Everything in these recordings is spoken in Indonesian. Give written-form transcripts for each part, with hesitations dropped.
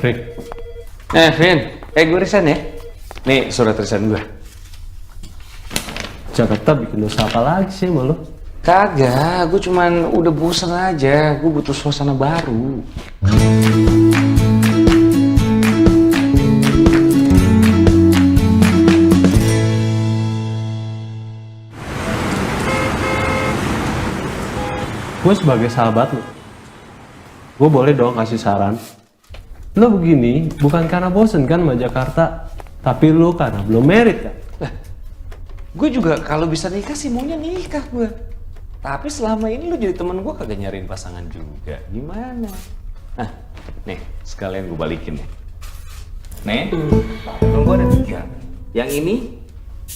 Rin. Rin. Gue resign ya. Nih surat resign gue. Jakarta bikin dosa apa lagi sih sama lo? Kagak, gue cuman udah bosan aja. Gue butuh suasana baru. Gue sebagai sahabat lo, gue boleh dong kasih saran. Lo begini bukan karena bosen kan sama Jakarta, tapi lo karena belum merit kan? Lah, gue juga kalau bisa nikah sih maunya nikah gue. Tapi selama ini lo jadi teman gue kagak nyariin pasangan juga. Gimana? Nah, nih sekalian gue balikin nih. Nih, telepon gue ada 3. Yang ini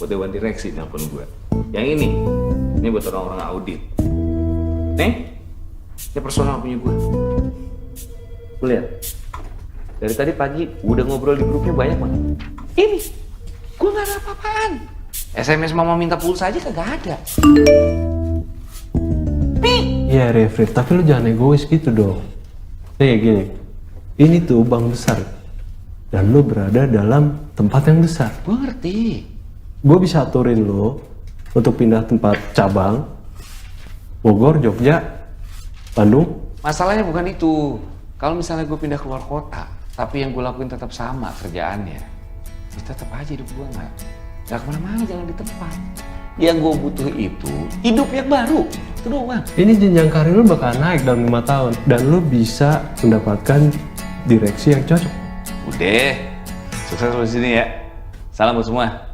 buat dewan direksi telepon gue. Yang ini buat orang-orang audit. Nih, ini personal punya gue. Gue lihat. Dari tadi pagi udah ngobrol di grupnya banyak banget. Ini, gue gak ada apa-apaan. SMS mama minta pulsa aja kagak ada. Nih. Iya Refri, tapi lu jangan egois gitu dong. Nih gini, ini tuh bank besar. Dan lu berada dalam tempat yang besar. Gue ngerti. Gue bisa aturin lu untuk pindah tempat cabang. Bogor, Jogja, Bandung. Masalahnya bukan itu. Kalau misalnya gue pindah keluar kota, tapi yang gue lakuin tetap sama kerjaannya, ya tetap aja hidup gue nggak kemana-mana, jalan di tempat. Yang gue butuh itu hidup yang baru. Itu doang. Ini jenjang karir lu bakal naik dalam 5 tahun dan lu bisa mendapatkan direksi yang cocok. Udah, sukses lu di sini ya. Salam buat semua.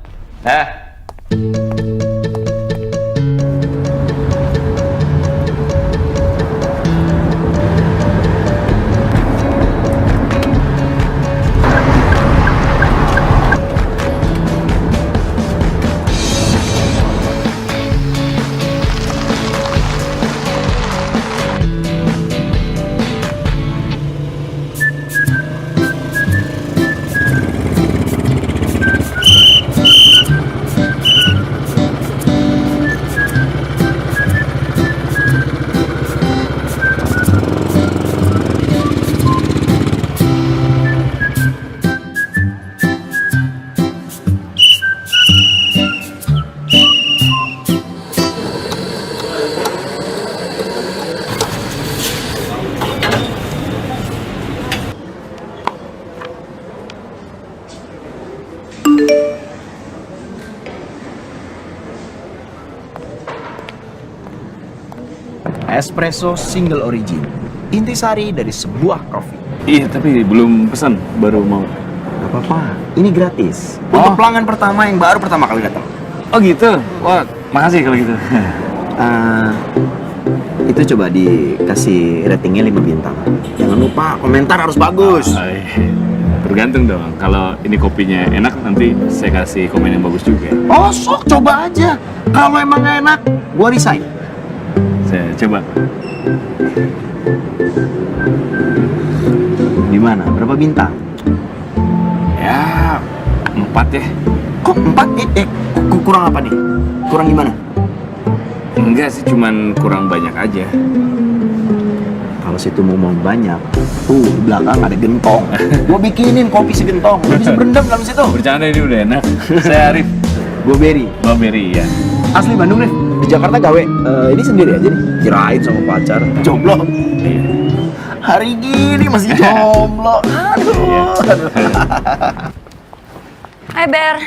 Espresso single origin, intisari dari sebuah kopi. Iya, tapi belum pesan, baru mau. Gak apa-apa, ini gratis. Untuk pelanggan pertama yang baru pertama kali datang. Oh gitu? Wah, makasih kalau gitu. Itu coba dikasih ratingnya 5 bintang. Jangan lupa komentar harus bagus. Iya. Tergantung dong, kalau ini kopinya enak nanti saya kasih komen yang bagus juga. Oh sok, coba aja. Kalau emang gak enak, gua resign. Saya coba. Gimana? Berapa bintang? Ya, 4 ya. Kok 4? Kurang apa nih? Kurang gimana? Enggak sih, cuman kurang banyak aja. Kalau situ mau banyak, tuh di belakang ada gentong. Gua bikinin kopi segentong. Lu bisa berendam dalam situ. Bercanda, ini udah enak. Saya Arif. Gua Berry. Bang Berry, ya. Asli Bandung nih. Di Jakarta gawe. Ini sendiri aja nih. Kirain sama pacar. Jomblo. Iya. Hari gini masih jomblo. Aduh. Hai Ber.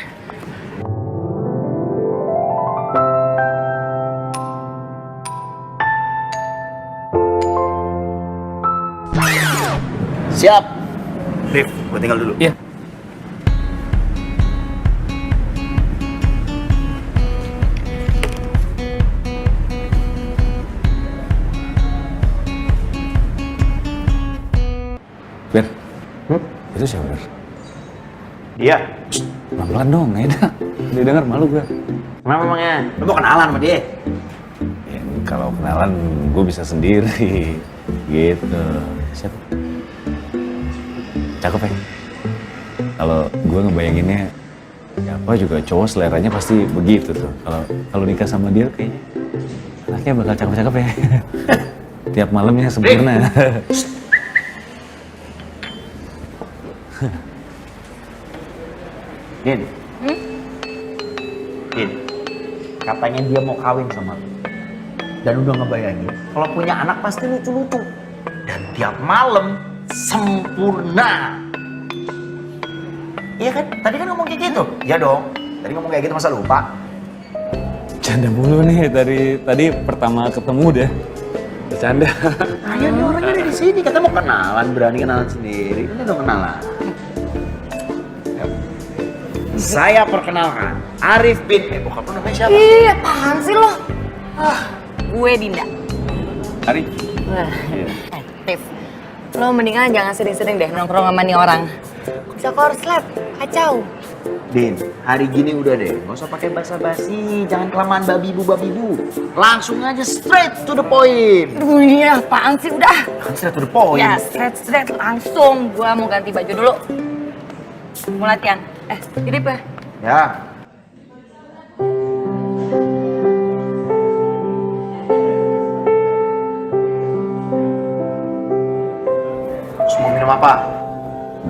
Siap. Rif, gua tinggal dulu. Iya. Ber, itu siapa Ber? Dia. Pelan-pelan dong, Eda. Dia denger malu gue. Kenapa emangnya? Lu mau kenalan sama dia? Ya, kalau kenalan gue bisa sendiri. Gitu. Siapa? Cakep ya? Kalau gue ngebayanginnya, siapa juga cowok seleranya pasti begitu tuh. Kalau nikah sama dia kayaknya anaknya bakal cakep-cakep ya. Tiap malamnya sempurna. Din. Din. Katanya dia mau kawin sama lu. Dan udah ngebayangin kalau punya anak pasti lucu-lucu. Dan tiap malam sempurna. Iya kan? Tadi kan ngomong kayak gitu. Iya dong. Tadi ngomong kayak gitu masa lupa? Canda mulu nih tadi pertama ketemu deh. Bercanda. Ayo nih orangnya ada di sini. Kata mau kenalan, berani kenalan sendiri. Ini dong kenalan. Saya perkenalkan Arif bin. Bokap lu namanya siapa? Ih, apaan sih lo? Gue Dinda. Ari. Wah, Tiff. Lo mendingan jangan sering-sering deh nongkrong sama nih orang. Bisa korslet, kacau. Din, hari gini udah deh, nggak usah pakai basa-basi, jangan kelamaan babi bu. Langsung aja straight to the point. Aduh, ini apaan sih udah? Straight to the point. Ya, straight langsung. Gua mau ganti baju dulu. Mau latihan. Titip ya? Ya. Terus mau minum apa?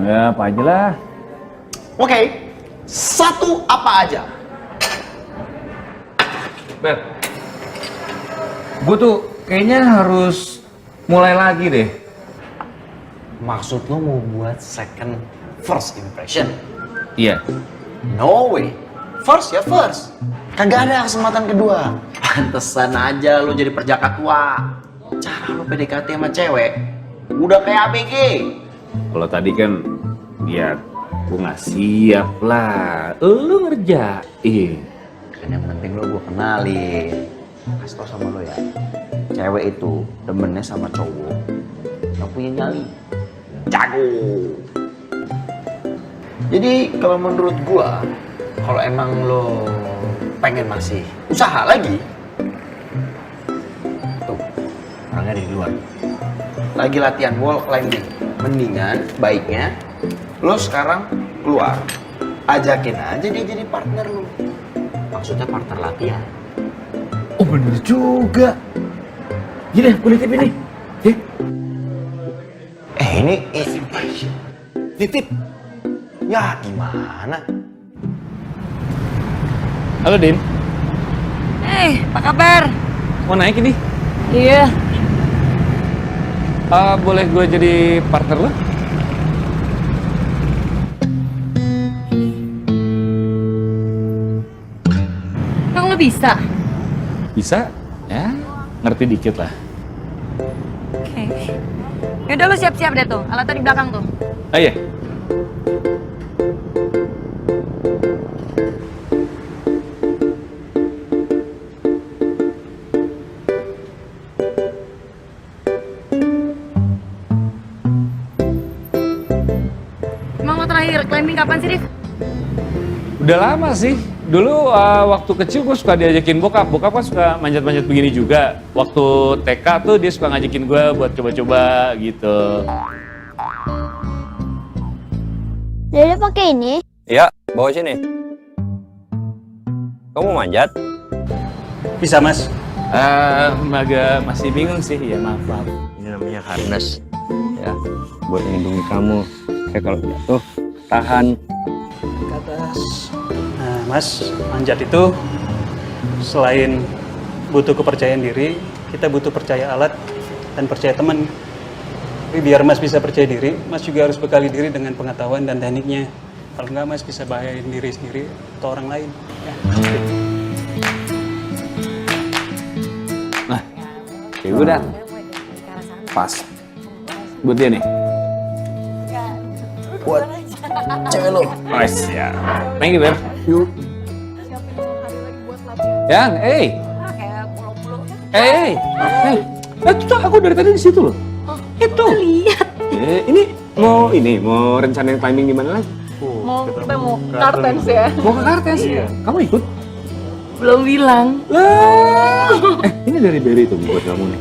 Ya, apa aja lah. Oke, satu apa aja? Beb, gue tuh kayaknya harus mulai lagi deh. Maksud lo mau buat second first impression? Iya. No way. First ya first. Kagak ada kesempatan kedua. Pantesan aja lo jadi perjaka tua. Cara lo PDKT sama cewek udah kayak ABG. Kalau tadi kan, ya gue nggak siap lah. Lu ngerjain. Kan yang penting lo gue kenalin. Kasih tau sama lo ya. Cewek itu demennya sama cowok yang punya nyali. Jago. Jadi kalau menurut gua, kalau emang lo pengen masih usaha lagi, tuh orangnya di luar, lagi latihan wall climbing. Mendingan baiknya lo sekarang keluar, ajakin aja dia jadi partner lo. Maksudnya partner latihan. Oh bener juga. Gini deh, gue nitip ini. Ini nitip. Ya gimana? Halo, Din. Apa kabar? Mau naik ini? Iya. Boleh gue jadi partner lo? Emang lo bisa? Bisa? Ya, ngerti dikit lah. Oke. Yaudah lo siap-siap deh tuh, alatnya di belakang tuh. Oh iya. Emang lo terakhir climbing kapan sih, Div? Udah lama sih. Dulu waktu kecil gue suka diajakin bokap. Bokap kan suka manjat-manjat begini juga. Waktu TK tuh dia suka ngajakin gue buat coba-coba gitu. Dede pakai ini? Iya, bawa sini. Kamu manjat? Bisa mas. Agak masih bingung sih, ya maaf. Ini namanya harness. Ya, buat melindungi kamu. Kayak kalau jatuh, tahan. Ke atas. Nah, Mas, manjat itu selain butuh kepercayaan diri, kita butuh percaya alat dan percaya teman. Tapi biar Mas bisa percaya diri, Mas juga harus bekali diri dengan pengetahuan dan tekniknya. Kalau enggak, Mas bisa bahayain diri sendiri atau orang lain. Ya. Nah, kayak gue udah pas. Buat dia nih. Buat cewek lo. Nice ya. Thank you, Ber. Yuk. Yang, itu aku dari tadi di situ loh. Itu. Lihat. Mau rencanain climbing di mana lagi? Mau kartens ya? Mau ke Kartes? Iya. Kamu ikut? Belum bilang. Lah. Ini dari Berry tuh buat kamu nih.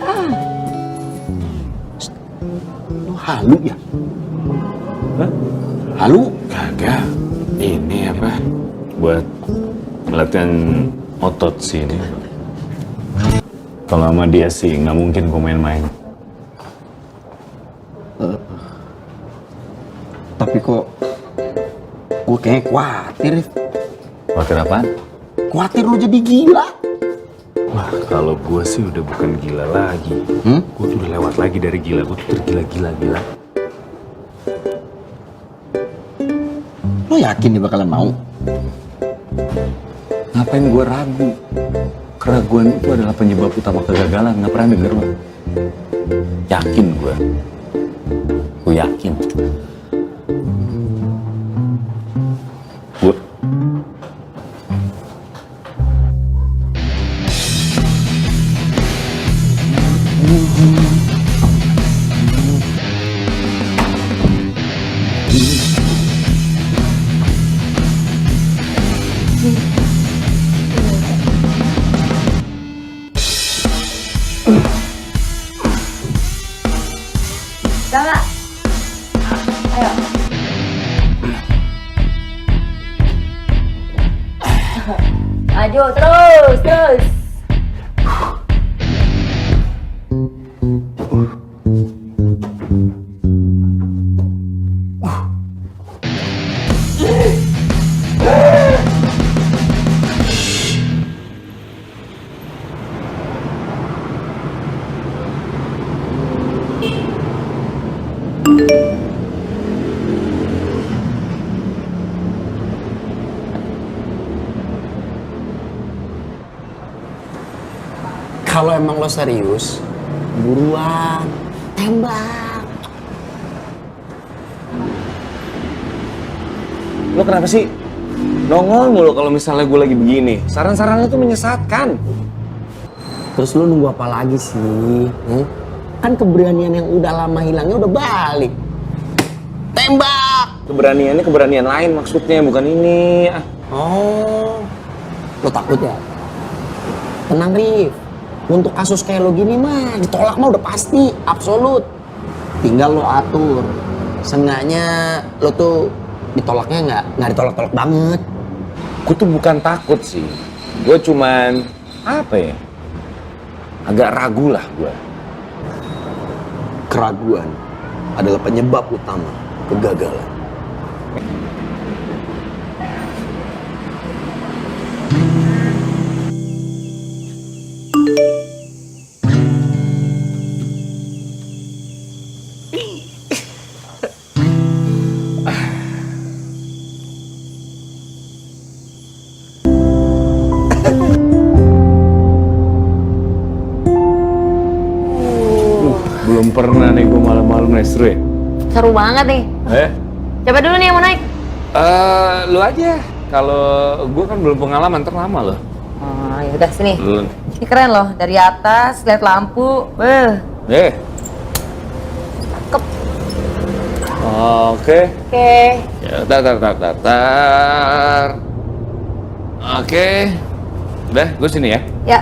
Lo halu ya? Hah? Halu? Kagak. Ini apa? Buat latihan otot sih ini. Kalau sama dia sih nggak mungkin gue main-main. Tapi kok Gue kayaknya khawatir, Rif. Khawatir apaan? Khawatir lu jadi gila. Wah, kalau gue sih udah bukan gila lagi. Gue tuh udah lewat lagi dari gila. Gue tuh tergila-gila. Lo yakin dia bakalan mau? Ngapain gue ragu? Keraguan itu adalah penyebab utama kegagalan. Nggak pernah denger lo? Yakin gue. Gue yakin. Gue. Sama. Ayo. Maju terus. Kalau emang lo serius, buruan, tembak. Lo kenapa sih nongol mulu kalau misalnya gue lagi begini? Saran-saran lo tuh menyesatkan. Terus lo nunggu apa lagi sih? Kan keberanian yang udah lama hilangnya udah balik. Tembak! Keberaniannya keberanian lain maksudnya, bukan ini. Oh, lo takut ya? Tenang, Rif. Untuk kasus kayak lo gini mah ditolak mah udah pasti, absolut. Tinggal lo atur. Seenggaknya lo tuh ditolaknya nggak ditolak-tolak banget. Gue tuh bukan takut sih. Gue cuman apa ya? Agak ragu lah gue. Keraguan adalah penyebab utama kegagalan. Belum pernah nih gue malam-malam naik seru ya. Seru banget nih. Coba dulu nih yang mau naik. Lu aja. Kalau gue kan belum pengalaman, terlama loh. Oh, ya udah sini. Lu. Ini keren loh, dari atas lihat lampu. Cakep. Oke. Oke. Ya, tar. Oke. Udah, gue sini ya. Ya.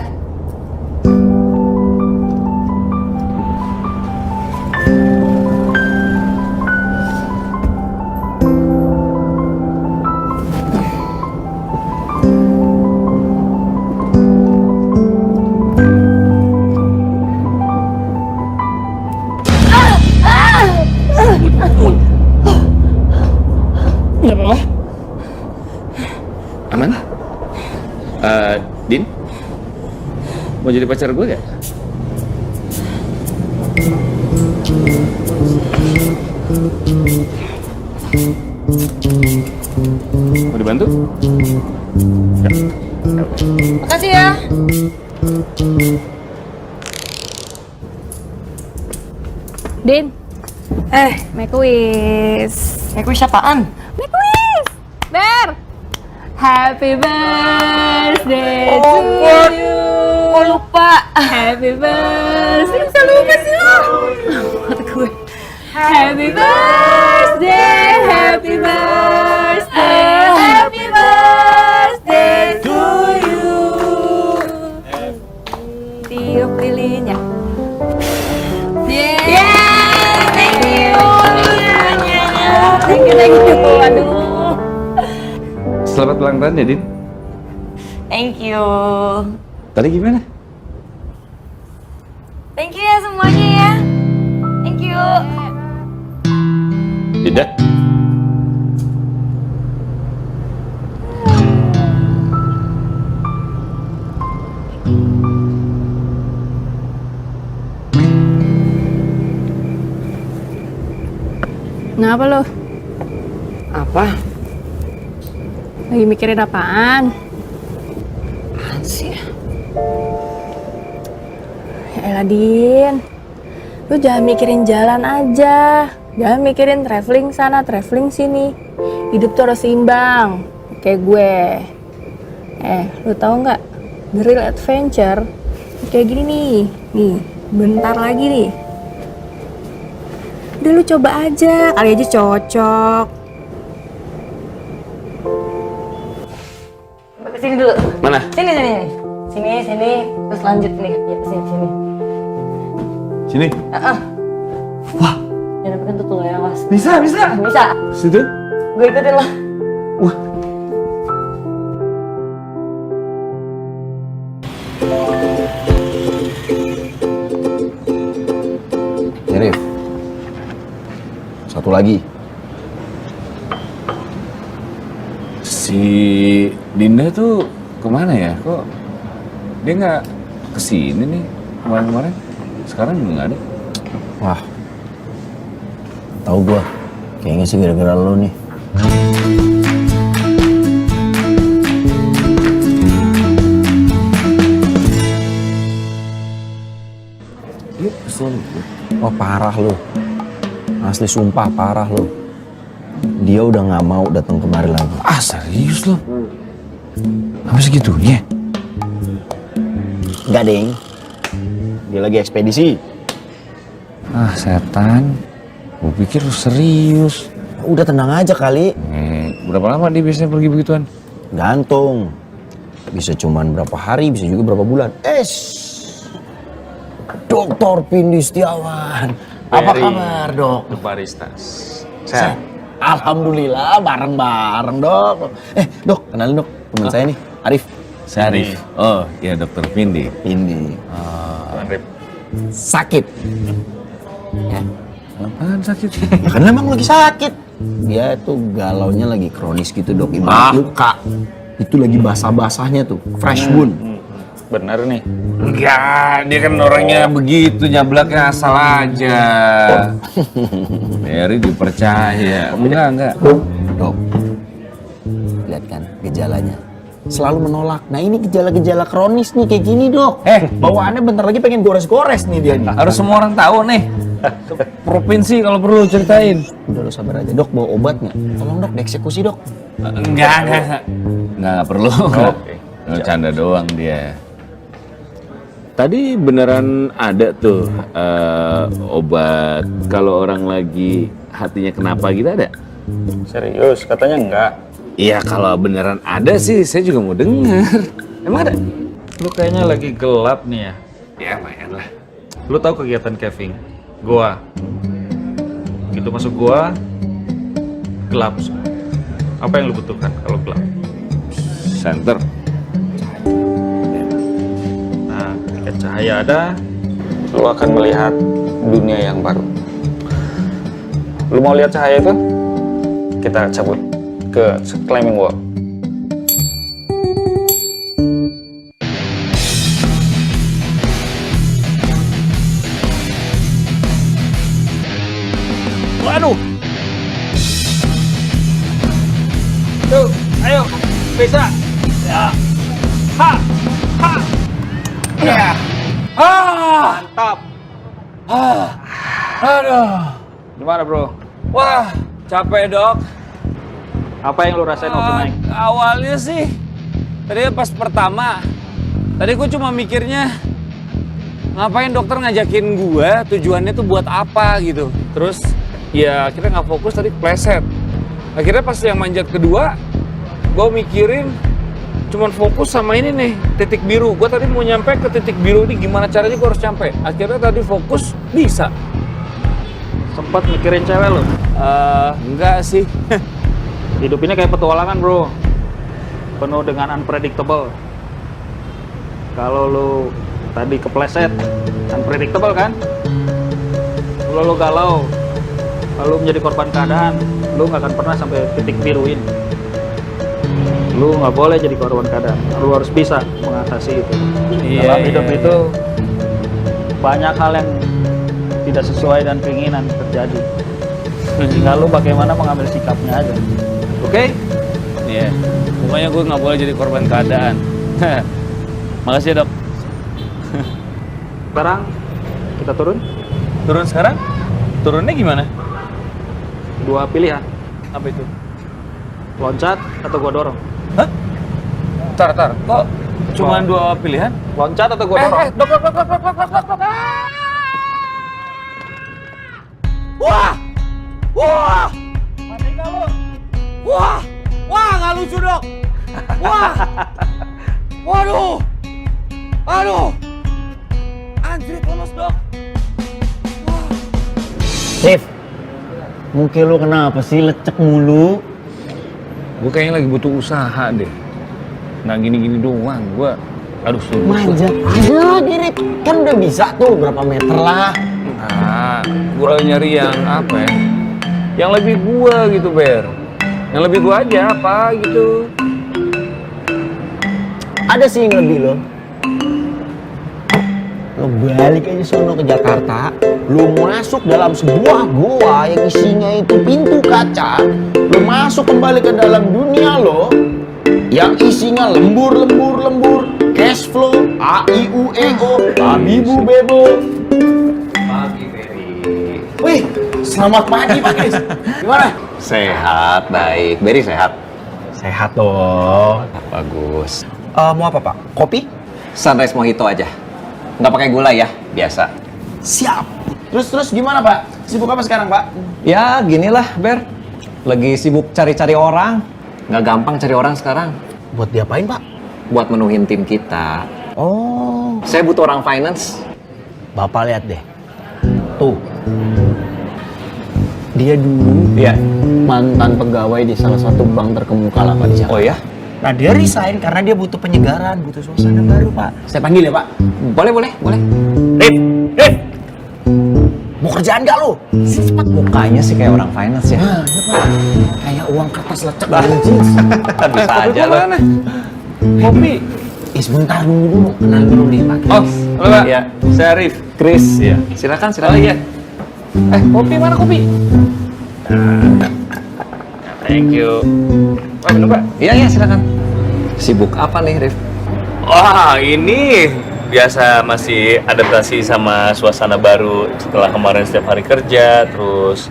Aman? Din? Mau jadi pacar gue gak? Mau dibantu? Ya. Makasih ya. Din. Make a wish. Make a wish apaan? Make a wish. Ber. Happy birthday to you. Kok lupa? Happy birthday. Bisa lupa sih lo. Kata gue. Happy birthday. Happy birthday. Happy birthday to you. Tiup lilinnya. Thank you. Aduh. Selamat ulang tahun ya, Din. Thank you. Tadi gimana? Thank you ya semuanya ya. Thank you. Tidak. Kenapa lo? Apa? Lagi mikirin apaan? Apaan sih? Ya elah, Din. Lu jangan mikirin jalan aja. Jangan mikirin traveling sana, traveling sini. Hidup tuh harus seimbang. Kayak gue. Lu tahu nggak? The real adventure kayak gini nih. Nih, bentar lagi nih. Udah lu coba aja, kali aja cocok. Kesini dulu. Mana? Sini. Terus lanjut nih. Ya, sini. Sini. Wah. Jangan pegang tuh ya, Mas. Bisa. Bisa. Situ. Gue ikutin lah. Wah. Rif, satu lagi. Si Dinda tuh kemana ya? Kok dia nggak kesini nih kemarin-kemarin? Sekarang juga nggak ada. Wah, tahu gua. Kayaknya sih gara-gara lo nih. Dia kesel. Oh parah lo. Asli sumpah parah lo. Dia udah nggak mau datang kemari lagi. Ah serius lo? Apa segitunya? Enggak, Deng. Dia lagi ekspedisi. Ah setan. Gue pikir lu serius. Udah tenang aja kali. Berapa lama dia biasanya pergi begituan? Gantung. Bisa cuman berapa hari, bisa juga berapa bulan. Dokter Pindi Setiawan. Apa kabar, Dok? Untuk baristas. Sehat. Alhamdulillah, bareng-bareng, Dok. Dok, kenalin, Dok. Teman saya nih, Arif. Syarif. Oh iya Dokter Pindi. Ini Arif. sakit. Ya. Apaan sakit? Ya kan emang lagi sakit. Dia tuh galaunya lagi kronis gitu, Dok. Ibarat luka. Itu lagi basah-basahnya tuh, fresh wound. Bener nih. Enggak, dia kan orangnya begitu, nyablaknya asal aja. Mary dipercaya. Enggak. Dok, lihat kan gejalanya. Selalu menolak. Nah ini gejala-gejala kronis nih kayak gini, Dok. Bawaannya bentar lagi pengen gores-gores nih dia nih. Harus semua orang tahu nih. Provinsi kalau perlu ceritain. Udah lo sabar aja, Dok. Bawa obat nggak? Tolong, Dok, dieksekusi, Dok. Enggak. Enggak perlu. Canda doang dia. Tadi beneran ada tuh obat kalau orang lagi hatinya kenapa gitu ada? Serius, katanya enggak. Iya kalau beneran ada sih saya juga mau denger. Emang ada? Lu kayaknya lagi gelap nih ya. Ya lumayan lah. Lu tahu kegiatan Kevin? Gua. Begitu masuk gua, gelap. Apa yang lu butuhkan kalau gelap? Center. Nah, ketika cahaya ada, Lu akan melihat dunia yang baru. Lu mau lihat cahaya itu? Kita cabut ke climbing wall. waduh. Tuh, ayo, bisa. Ya. Ha. Ya. Mantap. Aduh. Gimana, Bro? Wah capek dok. Apa yang lu rasain waktu naik? Awalnya sih, tadi pas pertama, tadi gue cuma mikirnya ngapain dokter ngajakin gue, tujuannya tuh buat apa gitu. Terus ya akhirnya nggak fokus, tadi kepleset. Akhirnya pas yang manjat kedua, gue mikirin cuman fokus sama ini nih, titik biru. Gue tadi mau nyampe ke titik biru ini, gimana caranya gue harus nyampe. Akhirnya tadi fokus, bisa. Sempat mikirin cewek lu? Enggak sih. Hidup ini kayak petualangan, bro. Penuh dengan unpredictable. Kalau lu tadi kepleset, unpredictable kan? Kalau lu galau, lalu menjadi korban keadaan, lu nggak akan pernah sampai titik biru ini. Lu nggak boleh jadi korban keadaan. Lu harus bisa mengatasi itu. Dalam hidup itu banyak hal yang tidak sesuai dan keinginan terjadi. Tinggal lu bagaimana mengambil sikapnya aja. Oke? Iya. Pokoknya gue nggak boleh jadi korban keadaan. Makasih ya, Dok. Sekarang kita turun. Turun sekarang? Turunnya gimana? Dua pilihan. Apa itu? Loncat atau gua dorong. Hah? Tar. Kok cuma dua pilihan? Loncat atau gua dorong. Dok. Wah! Mati nggak lu? Wah, nggak lucu, Dok. Wah! Waduh! Aduh! Anjir, lemes, Dok. Dev, muka lu kenapa sih lecek mulu? Gue kayaknya lagi butuh usaha deh. Nggak gini-gini doang. Gue, aduh suruh. Manjat aja, Dirip. Kan udah bisa tuh berapa meter lah. Nah, gue lagi nyari yang apa ya? Yang lebih gue gitu, Ber. Yang lebih gue aja apa gitu. Ada sih yang lebih loh. Lo balik aja sono ke Jakarta, lo masuk dalam sebuah goa yang isinya itu pintu kaca, lo masuk kembali ke dalam dunia lo yang isinya lembur, cash flow, a i u e o, babibu bebo. Pagi, Beri. Wih, selamat pagi Pak Kris. Gimana? Sehat, baik. Beri sehat. Sehat dong. Bagus. Mau apa Pak? Kopi? Sunrise mojito aja. Nggak pakai gula ya, biasa. Siap. Terus gimana Pak? Sibuk apa sekarang Pak? Ya, ginilah, Ber. Lagi sibuk cari-cari orang. Nggak gampang cari orang sekarang. Buat diapain Pak? Buat menuhin tim kita. Oh, Saya butuh orang finance. Bapak lihat deh. Tuh. Dia dulu mantan pegawai di salah satu bank terkemuka lah Pak di Jakarta. Oh ya? Nah dia resign karena dia butuh penyegaran, butuh suasana baru Pak. Saya panggil ya Pak. Boleh. Rif! Mau kerjaan gak lu? Cepat mukanya sih kayak orang finance ya. Nah, ya Pak. Kayak uang kertas lecek dalam jeans. Bisa aja loh. Kopi. Sebentar dulu. Kenal dulu nih Pak Kris. Oh, Pak. Ya, saya Arif. Chris. Iya. Silakan. Oh iya. Kopi mana kopi? Thank you. Minum, Pak? Iya, silakan. Sibuk apa nih, Rif? Wah, ini biasa masih adaptasi sama suasana baru setelah kemarin setiap hari kerja, terus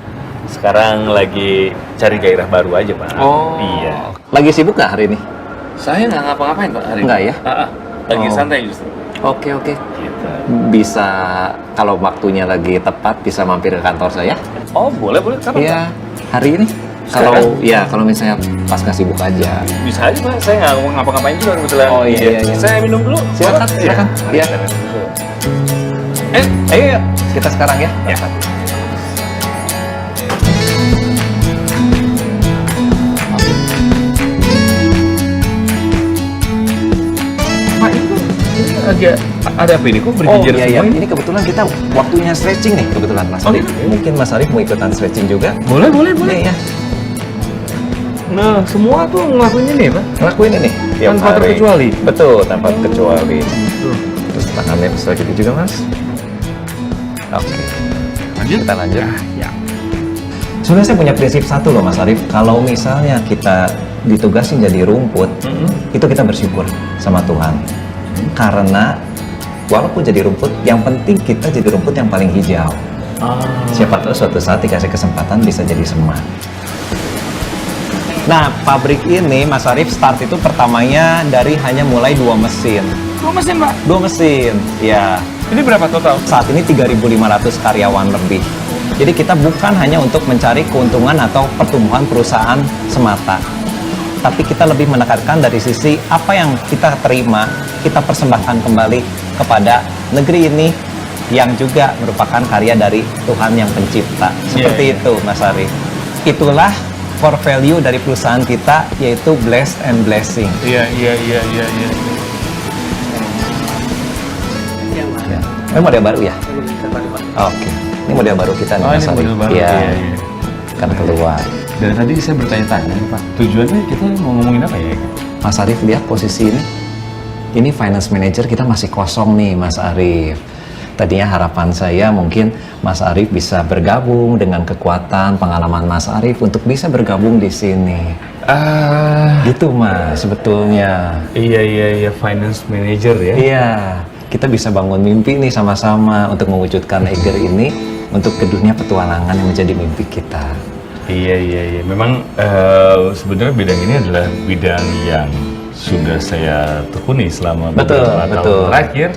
sekarang lagi cari gairah baru aja, Pak. Oh. Iya. Lagi sibuk nggak hari ini? Saya nggak ngapa-ngapain, Pak, hari ini. Nggak ya? Lagi Oh. santai justru. Oke. Gitu. Bisa kalau waktunya lagi tepat bisa mampir ke kantor saya? Oh, boleh. Kapan, Pak? Iya, hari ini. Kalau misalnya pas nggak sibuk aja. Bisa aja, Pak. Saya nggak ngapa-ngapain juga kebetulan. Oh, iya. Saya minum dulu. Silakan. Iya. Ayo. Kita sekarang ya. Ya. Pak, ini agak ada apa ini? Kok berjejer iya. semua ini? Ini kebetulan kita waktunya stretching nih kebetulan Mas Arif. Mungkin Mas Arif mau ikutan stretching juga? Boleh. Iya. Nah, semua tuh ngelakuin ini, Pak. Ngelakuin ini tiap Tanpa hari. terkecuali? Betul, tanpa terkecuali. Terus tangannya bisa gitu juga, Mas. Oke. Lanjut? Kita lanjut. Ya. Sebenarnya saya punya prinsip satu loh, Mas Arif. Kalau misalnya kita ditugasin jadi rumput, itu kita bersyukur sama Tuhan. Karena walaupun jadi rumput, yang penting kita jadi rumput yang paling hijau. Siapa tahu suatu saat dikasih kesempatan bisa jadi semak. Nah, pabrik ini, Mas Arif, start itu pertamanya dari hanya mulai 2 mesin. 2 mesin, Pak? 2 mesin, ya. Ini berapa total? Saat ini 3.500 karyawan lebih. Jadi kita bukan hanya untuk mencari keuntungan atau pertumbuhan perusahaan semata. Tapi kita lebih menekankan dari sisi apa yang kita terima, kita persembahkan kembali kepada negeri ini yang juga merupakan karya dari Tuhan yang pencipta. Seperti itu, Mas Arif. Itulah core value dari perusahaan kita, yaitu blessed and blessing. Iya. Ini model baru ya? Oke. Ini model baru kita nih, Mas Arif. Iya. Kan keluar. Dari tadi saya bertanya-tanya, Pak. Tujuannya kita mau ngomongin apa ya? Mas Arif, lihat posisi ini. Ini finance manager kita masih kosong nih, Mas Arif. Tadinya harapan saya mungkin Mas Arif bisa bergabung dengan kekuatan pengalaman Mas Arif untuk bisa bergabung di sini. Gitu Mas, sebetulnya. Iya, finance manager ya. Iya, kita bisa bangun mimpi nih sama-sama untuk mewujudkan Eiger ini untuk ke dunia petualangan yang menjadi mimpi kita. Iya. Memang sebenarnya bidang ini adalah bidang yang sudah saya tekuni selama beberapa tahun terakhir.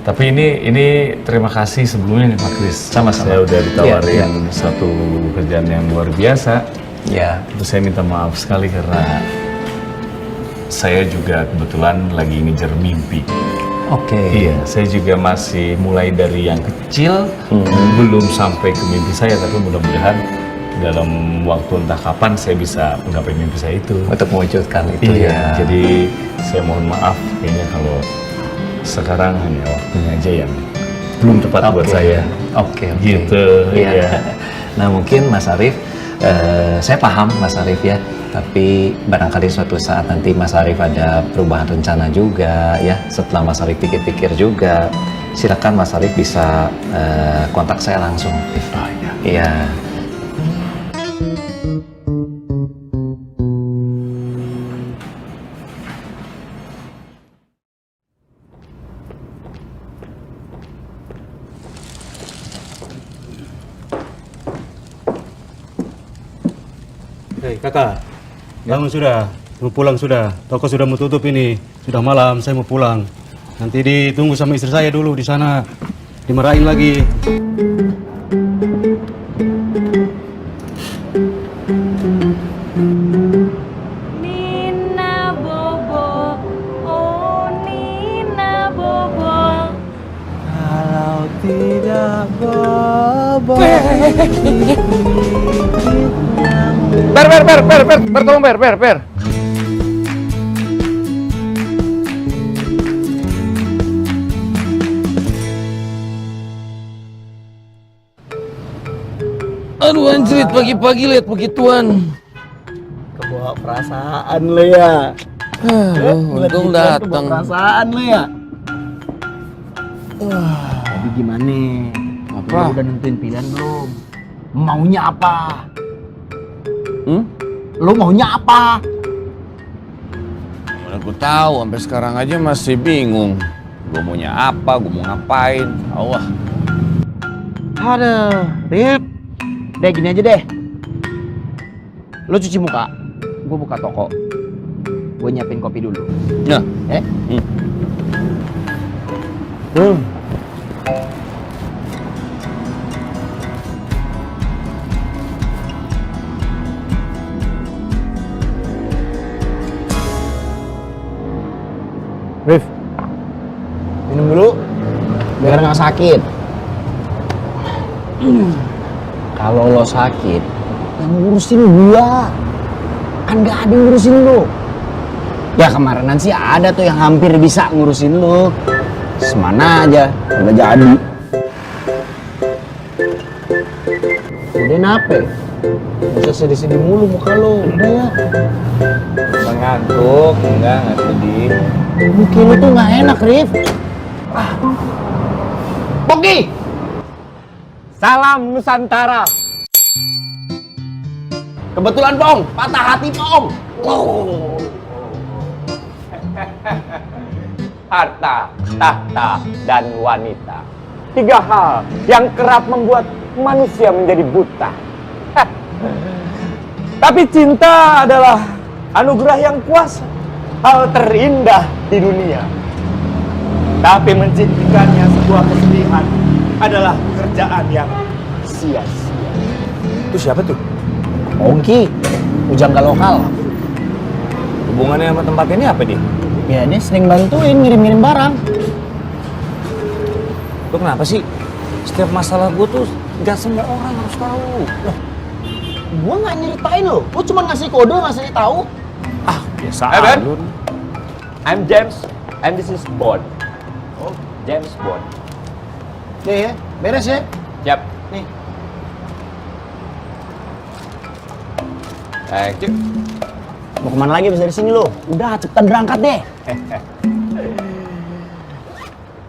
Tapi ini terima kasih sebelumnya nih Pak Kris. Sama-sama. Saya udah ditawarin satu pekerjaan yang luar biasa. Ya. Terus saya minta maaf sekali karena saya juga kebetulan lagi ngejar mimpi. Oke. Iya, saya juga masih mulai dari yang kecil, belum sampai ke mimpi saya, tapi mudah-mudahan dalam waktu entah kapan saya bisa menggapai mimpi saya itu. Untuk mewujudkan itu ya. Jadi saya mohon maaf kayaknya kalau sekarang hanya waktunya aja yang belum tepat buat saya. Oke. Gitu. Iya. Nah mungkin Mas Arif, saya paham Mas Arif ya. Tapi barangkali suatu saat nanti Mas Arif ada perubahan rencana juga ya. Setelah Mas Arif pikir-pikir juga, silakan Mas Arif bisa kontak saya langsung. Iya. Hei kakak, bangun sudah, mau pulang sudah. Toko sudah mau tutup ini, sudah malam, saya mau pulang. Nanti ditunggu sama istri saya dulu di sana, dimarahin lagi. Nina Bobo, oh Nina Bobo. Kalau tidak bobo. Per, tolong per. Aduh anjrit, pagi-pagi lihat begituan. Kebawa perasaan lo ya. Untung datang. Perasaan lo ya. Tapi gimana? Apa? Udah nentuin pilihan belum? Maunya apa? Lo maunya apa? Mana gue tahu, sampai sekarang aja masih bingung. Gue maunya apa, gue mau ngapain. Allah. Aduh, Rip. Deh gini aja deh. Lo cuci muka, gue buka toko. Gue nyiapin kopi dulu. Nah. Rif, minum dulu biar nggak sakit. Kalau lo sakit, yang ngurusin gua. Kan nggak ada yang ngurusin lo. Ya kemarinan sih ada tuh yang hampir bisa ngurusin lo. Semana aja, udah jadi. Udah nape? Bisa sedih-sedih mulu muka lo, udah ya. Ngantuk, enggak sedih. Mungkin lu tuh nggak enak, Rif. Pogi! Salam Nusantara. Kebetulan, Pong. Patah hati, Pong. Harta, tahta, dan wanita. 3 hal yang kerap membuat manusia menjadi buta. Tapi cinta adalah anugerah yang kuasa, hal terindah di dunia. Tapi menciptakannya sebuah kesedihan adalah pekerjaan yang sia-sia. Itu siapa tuh? Ongki, pujangga lokal. Hubungannya sama tempat ini apa dia? Ya, dia sering bantuin ngirim-ngirim barang. Lo kenapa sih? Setiap masalah gue tuh gak semua orang harus tahu. Loh, gua nggak nyeritain lo. Gua cuma ngasih kode, ngasih tahu. Biasa Hey, Ben. lu. I'm James, and this is Bond. Oh, James Bond. Nih ya, beres ya. Siap. Nih. Thank you. Mau kemana lagi abis dari sini lo? Udah, cepetan berangkat deh.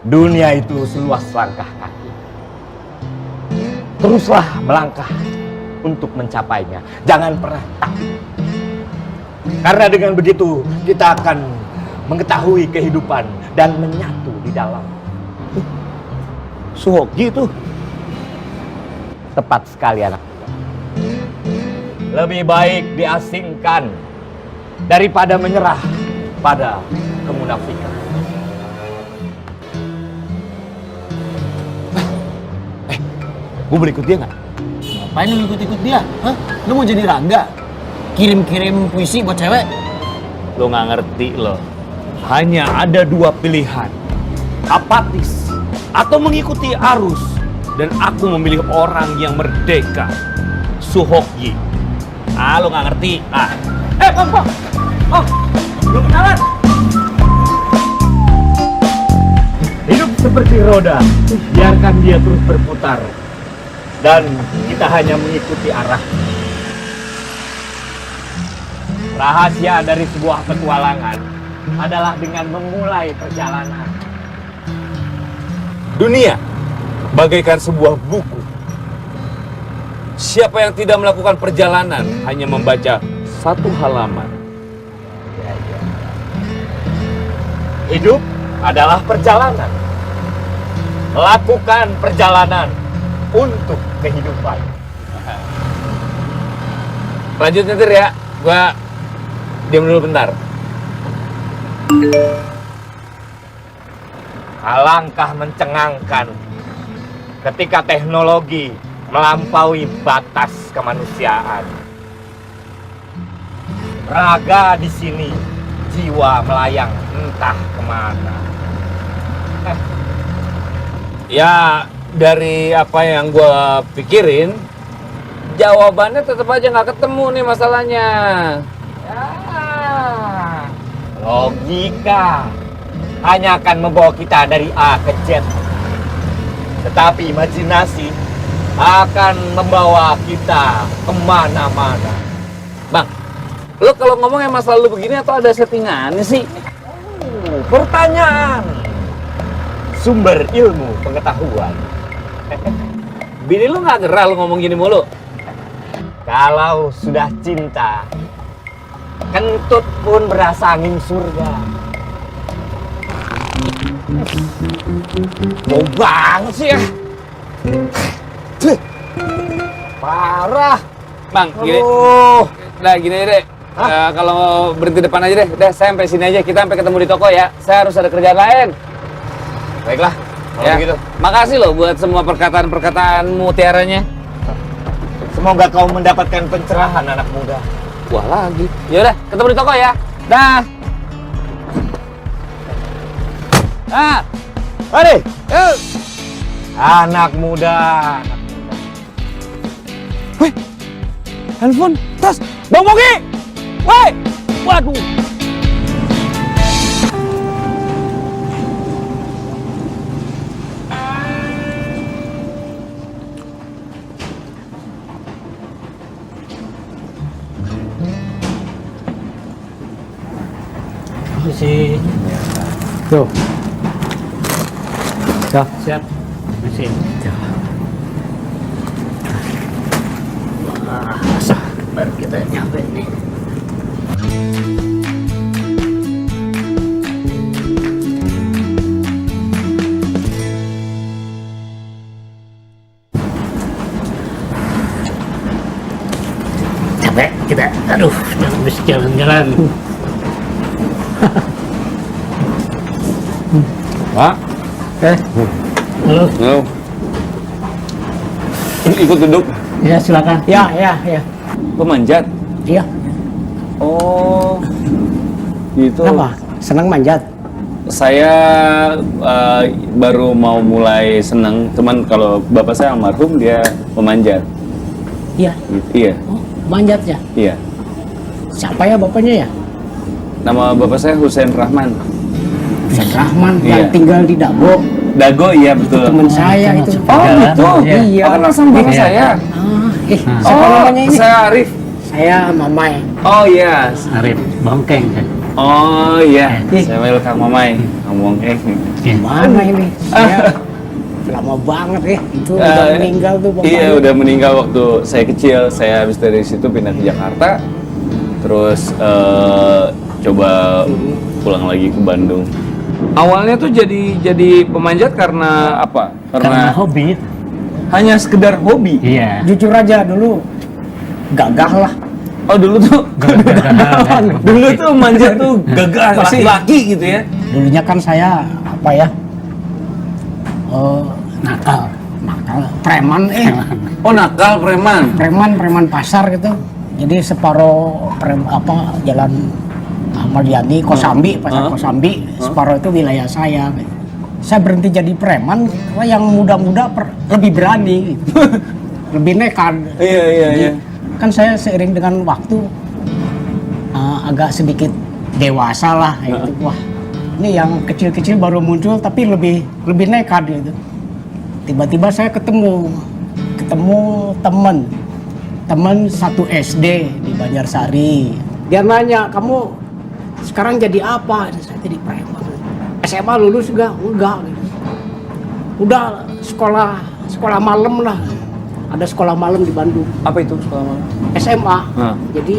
Dunia itu seluas langkah kaki. Teruslah melangkah untuk mencapainya. Jangan pernah takut. Karena dengan begitu kita akan mengetahui kehidupan dan menyatu di dalam. Suhoki itu tepat sekali anak muda. Lebih baik diasingkan daripada menyerah pada kemunafikan. Gue boleh ikut dia nggak? Ngapain lu ikut-ikut dia? Hah? Lu mau jadi raga? Kirim-kirim puisi buat cewek? Lo nggak ngerti lo. Hanya ada dua pilihan. Apatis atau mengikuti arus. Dan aku memilih orang yang merdeka. Suhoki. Ah, lo nggak ngerti. Ah. Pong. Oh, belum kenalan. Hidup seperti roda. Biarkan dia terus berputar. Dan kita hanya mengikuti arah. Rahasia dari sebuah petualangan adalah dengan memulai perjalanan. Dunia bagaikan sebuah buku. Siapa yang tidak melakukan perjalanan hanya membaca satu halaman. Hidup adalah perjalanan. Lakukan perjalanan untuk kehidupan. Lanjut nyetir ya, gua diam dulu bentar. Alangkah mencengangkan ketika teknologi melampaui batas kemanusiaan. Raga di sini, jiwa melayang entah kemana. Ya, dari apa yang gua pikirin, jawabannya tetap aja nggak ketemu nih masalahnya. Ya, logika hanya akan membawa kita dari A ke Z. Tetapi imajinasi akan membawa kita kemana-mana. Bang, lo kalau ngomong yang masalah lu begini atau ada settingannya sih? Pertanyaan sumber ilmu pengetahuan. Bini lu nggak gerah lu ngomong gini mulu? Kalau sudah cinta, kentut pun berasa angin surga. Mau banget sih ya. Parah. Bang, gini. Nah, gini aja deh. Kalau berhenti depan aja deh. Udah, saya sampai sini aja. Kita sampai ketemu di toko ya. Saya harus ada kerjaan lain. Baiklah, kalau Ya. begitu. Makasih loh buat semua perkataan-perkataan mutiaranya. Semoga kau mendapatkan pencerahan anak muda. Wah, lagi. Ya udah, ketemu di toko ya. Dah. Ah, Mari, yuk. anak muda. Wih, handphone, tas, Bang Mogi. Woi, waduh. Masih. Tuh. Siap. Siap. Masih. Baru kita nyampe nih. Capek kita, aduh, habis jalan-jalan. Pak. Halo. Halo. Ikut duduk. Ya silakan. Ya. Pemanjat. Iya. Oh. Gitu. Kenapa? Senang manjat? Saya baru mau mulai senang, cuman kalau bapak saya almarhum dia pemanjat. Iya. Gitu. Iya. Oh, manjat ya? Iya. Siapa ya bapaknya ya? Nama bapak saya Husain Rahman. Husain Rahman Iya. yang tinggal di Dago. Dago, iya betul. Teman saya itu. Oh gitu? Iya. Oh, kenal sama bapak saya? Siapa namanya ini? Saya Arif. Saya Mamai. Oh iya. Arif Bangkeng kan? Oh iya, saya Kang Mamai. Ngomong Gimana ini? Saya lama banget ya. Itu udah meninggal tuh Bapaknya. Iya, udah meninggal waktu saya kecil. Saya habis dari situ pindah ke Jakarta. Terus coba pulang lagi ke Bandung. Awalnya tuh jadi pemanjat karena apa? Karena hobi. Hanya sekedar hobi. Iya. Jujur aja dulu gagah lah. Oh dulu tuh dulu tuh manjat tuh gagah laki-laki gitu ya. Dulunya kan saya apa ya? Nakal, preman Oh nakal, preman pasar gitu. Jadi separuh jalan Ahmad Yani, Kosambi, pasar Kosambi, separuh itu wilayah saya. Saya berhenti jadi preman karena yang muda-muda lebih berani, gitu. Lebih nekat. Iya. Kan saya seiring dengan waktu agak sedikit dewasa lah, gitu. Wah, ini yang kecil-kecil baru muncul tapi lebih nekat gitu. Tiba-tiba saya ketemu teman satu SD di Banjarsari. Dia nanya, kamu sekarang jadi apa? Saya jadi preman. SMA lulus enggak gitu. Udah sekolah malam lah. Ada sekolah malam di Bandung. Apa itu sekolah malam? SMA. Jadi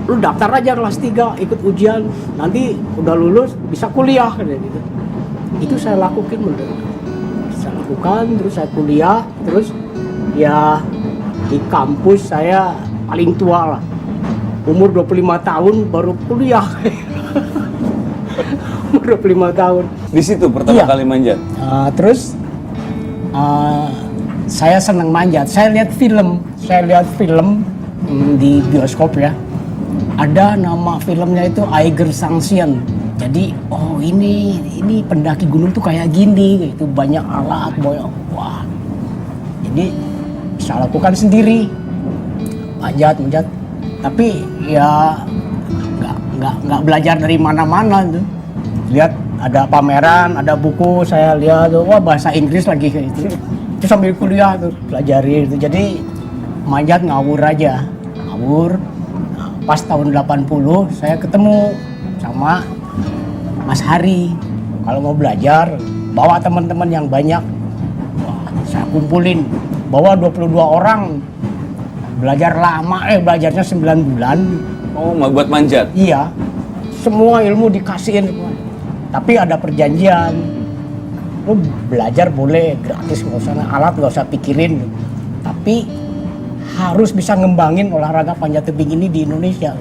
lu daftar aja kelas 3, ikut ujian. Nanti udah lulus bisa kuliah gitu. Itu saya lakukan bener. Saya lakukan, terus saya kuliah, terus ya di kampus saya paling tua lah. Umur 25 tahun baru kuliah. Umur 25 tahun. Di situ pertama kali manjat. Terus saya senang manjat. Saya lihat film di bioskop ya. Ada nama filmnya itu Eiger Sanction. Jadi ini pendaki gunung tuh kayak gini gitu, banyak alat, wah. Jadi saya lakukan sendiri. Manjat. Tapi ya nggak belajar dari mana-mana tuh. Lihat ada pameran, ada buku, saya lihat tuh, wah bahasa Inggris lagi kayak gitu. Terus sambil kuliah tuh pelajari gitu. Jadi manjat ngawur aja. Nah, pas tahun 80 saya ketemu sama Mas Hari. Kalau mau belajar, bawa teman-teman yang banyak. Wah, saya kumpulin, bawa 22 orang. Belajar lama, belajarnya 9 bulan. Oh, buat manjat? Iya. Semua ilmu dikasihin semua. Tapi ada perjanjian. Lu belajar boleh gratis, nggak usah alat, nggak usah pikirin. Tapi harus bisa ngembangin olahraga panjat tebing ini di Indonesia.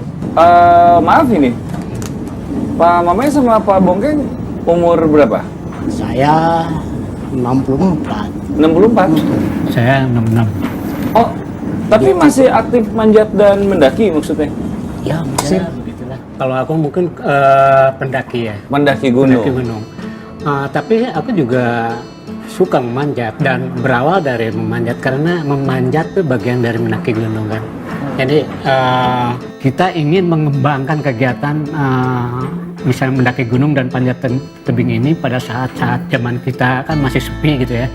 Maaf ini, Pak Mamai sama Pak Bongkeng umur berapa? Saya 64. 64? Saya 66. Oh, tapi masih aktif manjat dan mendaki maksudnya? Ya, masih. Kalau aku mungkin pendaki ya. Mendaki gunung. Tapi aku juga suka memanjat dan berawal dari memanjat karena memanjat itu bagian dari mendaki gunung kan. Jadi kita ingin mengembangkan kegiatan misalnya mendaki gunung dan panjat tebing ini pada saat-saat zaman kita kan masih sepi gitu ya.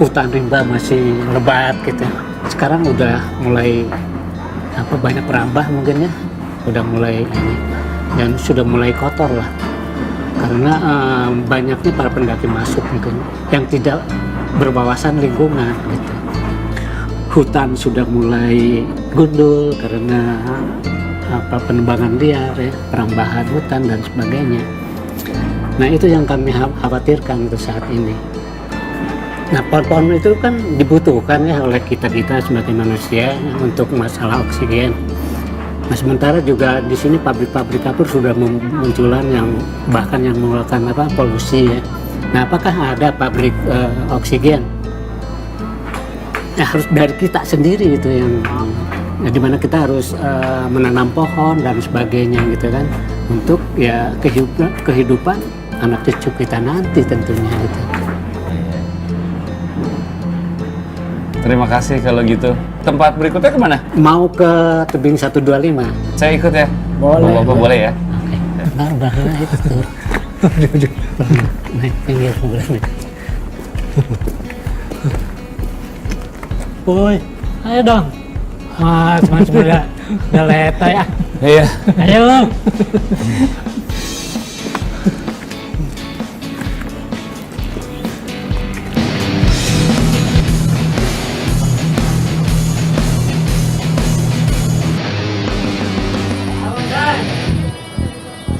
Hutan rimba masih lebat gitu. Sekarang udah mulai banyak perambah mungkin ya. Udah mulai ini dan sudah mulai kotor lah karena banyaknya para pendaki masuk mungkin yang tidak berwawasan lingkungan gitu. Hutan sudah mulai gundul karena penebangan liar ya, perambahan hutan dan sebagainya. Nah itu yang kami khawatirkan untuk saat ini. Nah pohon-pohon itu kan dibutuhkan ya oleh kita sebagai manusia untuk masalah oksigen. Nah sementara juga di sini pabrik-pabrik kapur sudah munculan yang bahkan yang mengeluarkan polusi ya. Nah apakah ada pabrik oksigen? Ya harus dari kita sendiri itu yang dimana kita harus menanam pohon dan sebagainya gitu kan untuk ya kehidupan anak cucu kita nanti tentunya gitu. Terima kasih kalau gitu. Tempat berikutnya kemana? Mau ke tebing 125. Saya ikut ya? Boleh. Bapak boleh ya? Oke. Nah, itu. Naik pinggir boleh nih. Woi, ayo dong. Mas udah leta ya. Iya. Ayo lo.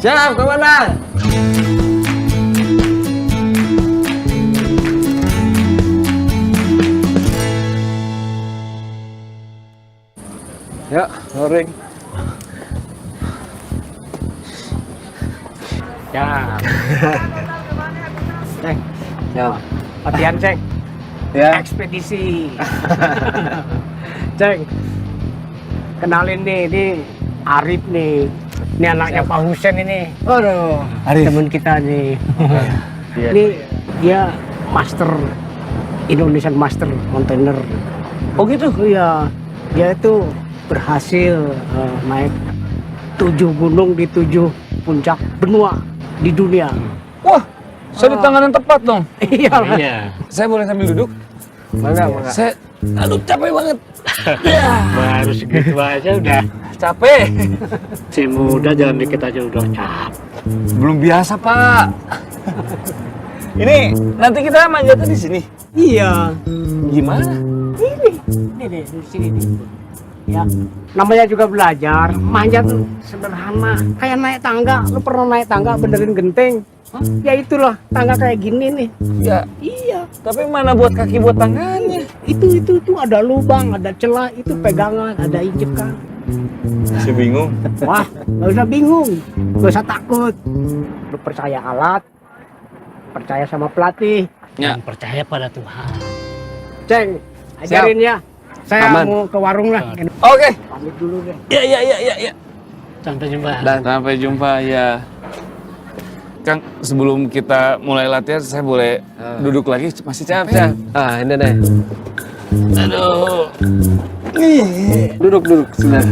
Siap, komandan. Ya, loring. Ya. Ceng. Ya. Latihan, Ceng. Ya. Ekspedisi. Ceng. Kenalin nih, ini Arif nih. Ini anaknya Pak Husen ini. Aduh, teman kita nih. Ini dia master Indonesian Master Mountaineer. Oh gitu? Iya. Dia itu berhasil naik 7 gunung di 7 puncak benua di dunia. Wah, saya di tangan yang tepat dong. Iya. Saya boleh sambil duduk? Mangga. Saya, aduh capek banget. Baru segitu aja udah Capek. si muda jalan dikit aja udah capek. Belum biasa, Pak. Ini nanti kita manjatnya di sini. Iya. Gimana? Ini deh, di sini nih. Ya, namanya juga belajar. Manjat tuh sederhana. Kayak naik tangga. Lu pernah naik tangga benerin genteng? Ya itulah tangga kayak gini nih. Ya, Iya. tapi mana buat kaki buat tangannya? Itu ada lubang, ada celah, itu pegangan, ada injekan. Masih bingung. Wah, nggak usah bingung, nggak usah takut. Lu percaya alat, percaya sama pelatih, Ya. dan percaya pada Tuhan. Ceng, ajarin ya. Saya mau ke warung lah. Oke. Pamit dulu deh. Ya. Sampai jumpa. Sampai jumpa ya. Kang, sebelum kita mulai latihan, saya boleh duduk lagi? Masih capek. Ah, ini deh. Aduh. Duduk sebentar.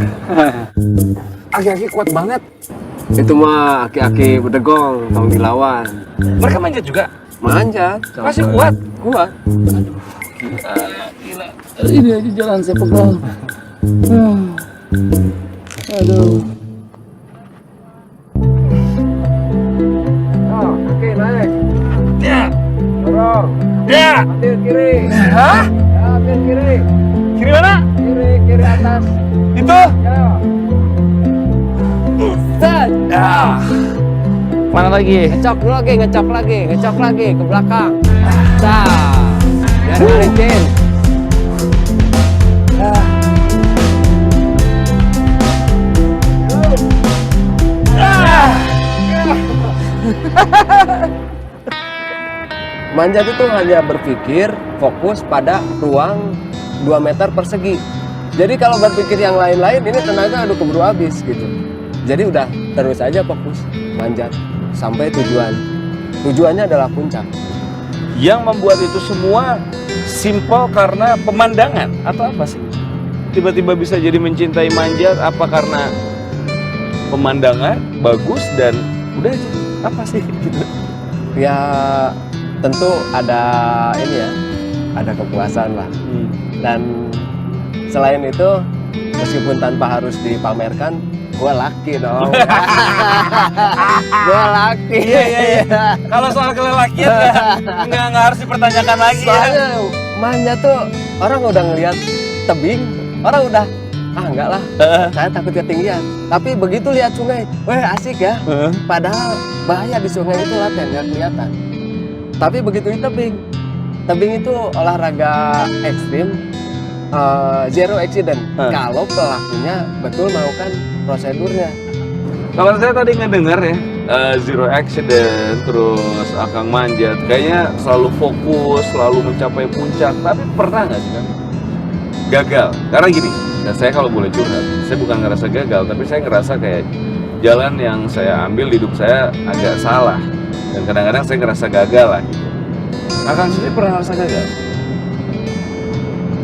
Aki-aki kuat banget. Itu mah aki-aki bedegong, tong dilawan. Mereka manjat juga? Manjat. Masih kuat? Kuat. Gila. Ini aja jalan saya pegel. Aduh. Oke, naik. Ya. Dorong. Ya. Ambil kiri. Hah? Ya, ambil kiri. Kiri mana? Kiri atas. Itu? Ya. Set. Ya. Mana lagi? Ngecok lagi ke belakang. Biar licin. Manjat itu hanya berpikir fokus pada ruang 2 meter persegi. Jadi kalau berpikir yang lain-lain ini tenaga udah keburu habis gitu. Jadi udah terus aja fokus manjat sampai tujuan. Tujuannya adalah puncak. Yang membuat itu semua simpel karena pemandangan atau apa sih? Tiba-tiba bisa jadi mencintai manjat apa karena pemandangan bagus dan udah aja? Apa sih gitu? Ya tentu ada ini ya, ada kepuasan lah. Dan selain itu meskipun tanpa harus dipamerkan, gue laki dong. Gue laki. Iya. Kalau soal kelelakian nggak harus dipertanyakan lagi. Soalnya manjat tuh orang udah ngelihat tebing, orang udah enggak lah, saya takut ketinggian. Tapi begitu lihat sungai, wah asik ya. Padahal bahaya di sungai itu latihan nggak kelihatan. Tapi begitu di tebing itu olahraga ekstrim, zero accident. Kalau pelakunya betul melakukan prosedurnya. Kalau saya tadi ngedengar ya, zero accident, terus Akang manjat, kayaknya selalu fokus, selalu mencapai puncak. Tapi pernah nggak sih kan gagal? Karena gini, dan saya kalau boleh curhat, saya bukan ngerasa gagal, tapi saya ngerasa kayak jalan yang saya ambil di hidup saya agak salah. Dan kadang-kadang saya ngerasa gagal lah gitu. Akang sendiri pernah ngerasa gagal?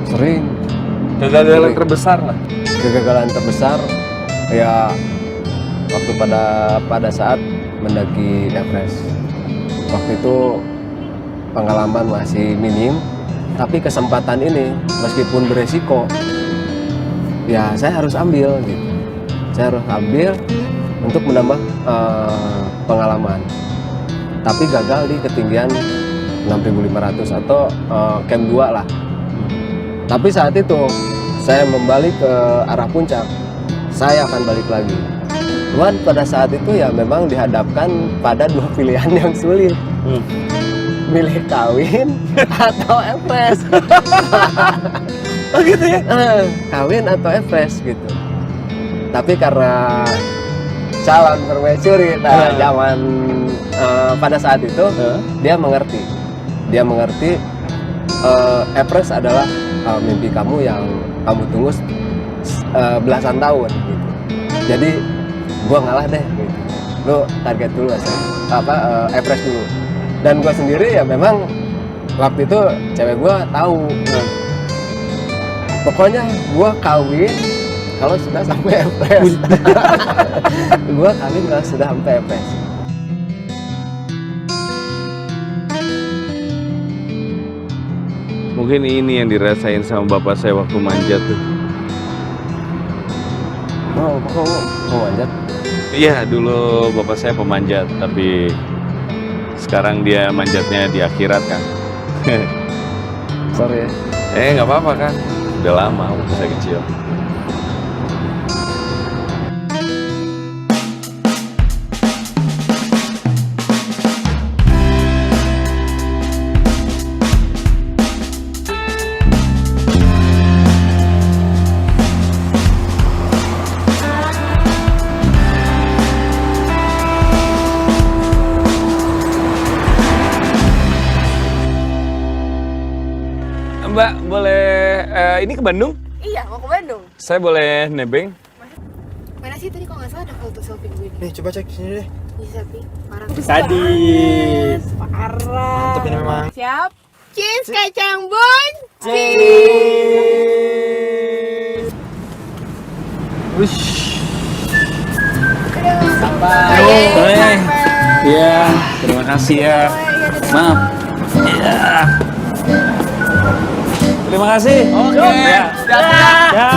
Sering. Kegagalan terbesar lah. Kegagalan terbesar ya waktu pada saat mendaki Everest. Waktu itu pengalaman masih minim, tapi kesempatan ini meskipun beresiko, ya saya harus ambil gitu. saya harus ambil untuk menambah pengalaman. Tapi gagal di ketinggian 6.500 atau camp 2 lah. Tapi saat itu saya membalik ke arah puncak, saya akan balik lagi. Cuman pada saat itu ya memang dihadapkan pada dua pilihan yang sulit. Milih kawin atau Everest. Oh gitu ya? Kawin atau Everest gitu. Tapi karena calon permaisuri zaman pada saat itu dia mengerti. Dia mengerti Everest adalah mimpi kamu yang kamu tunggu belasan tahun gitu. Jadi gua ngalah deh gitu. Lu target dulu Everest dulu. Dan gua sendiri ya memang waktu itu cewek gua tahu. Pokoknya gua kawin kalau sudah sampai Everest. Gua kawin kalau sudah sampai Everest. Mungkin ini yang dirasain sama bapak saya waktu manjat tuh. Oh, kok manjat? Iya, dulu bapak saya pemanjat, tapi sekarang dia manjatnya di akhirat kan. Sorry ya. Nggak apa-apa kan, udah lama waktu saya kecil. Mbak, boleh ini ke Bandung? Iya, mau ke Bandung. Saya boleh nebeng? Mana sih tadi kalau nggak salah ada foto selfie gue. Nih, coba cek sini deh. Bisa, Pi. Parah. Sadis. Parah. Mantep ini memang. Siap. Cheers kacang bon. Wush. Iya, terima kasih ya. Maaf. Iya. Terima kasih. Oke. Ya. Ya.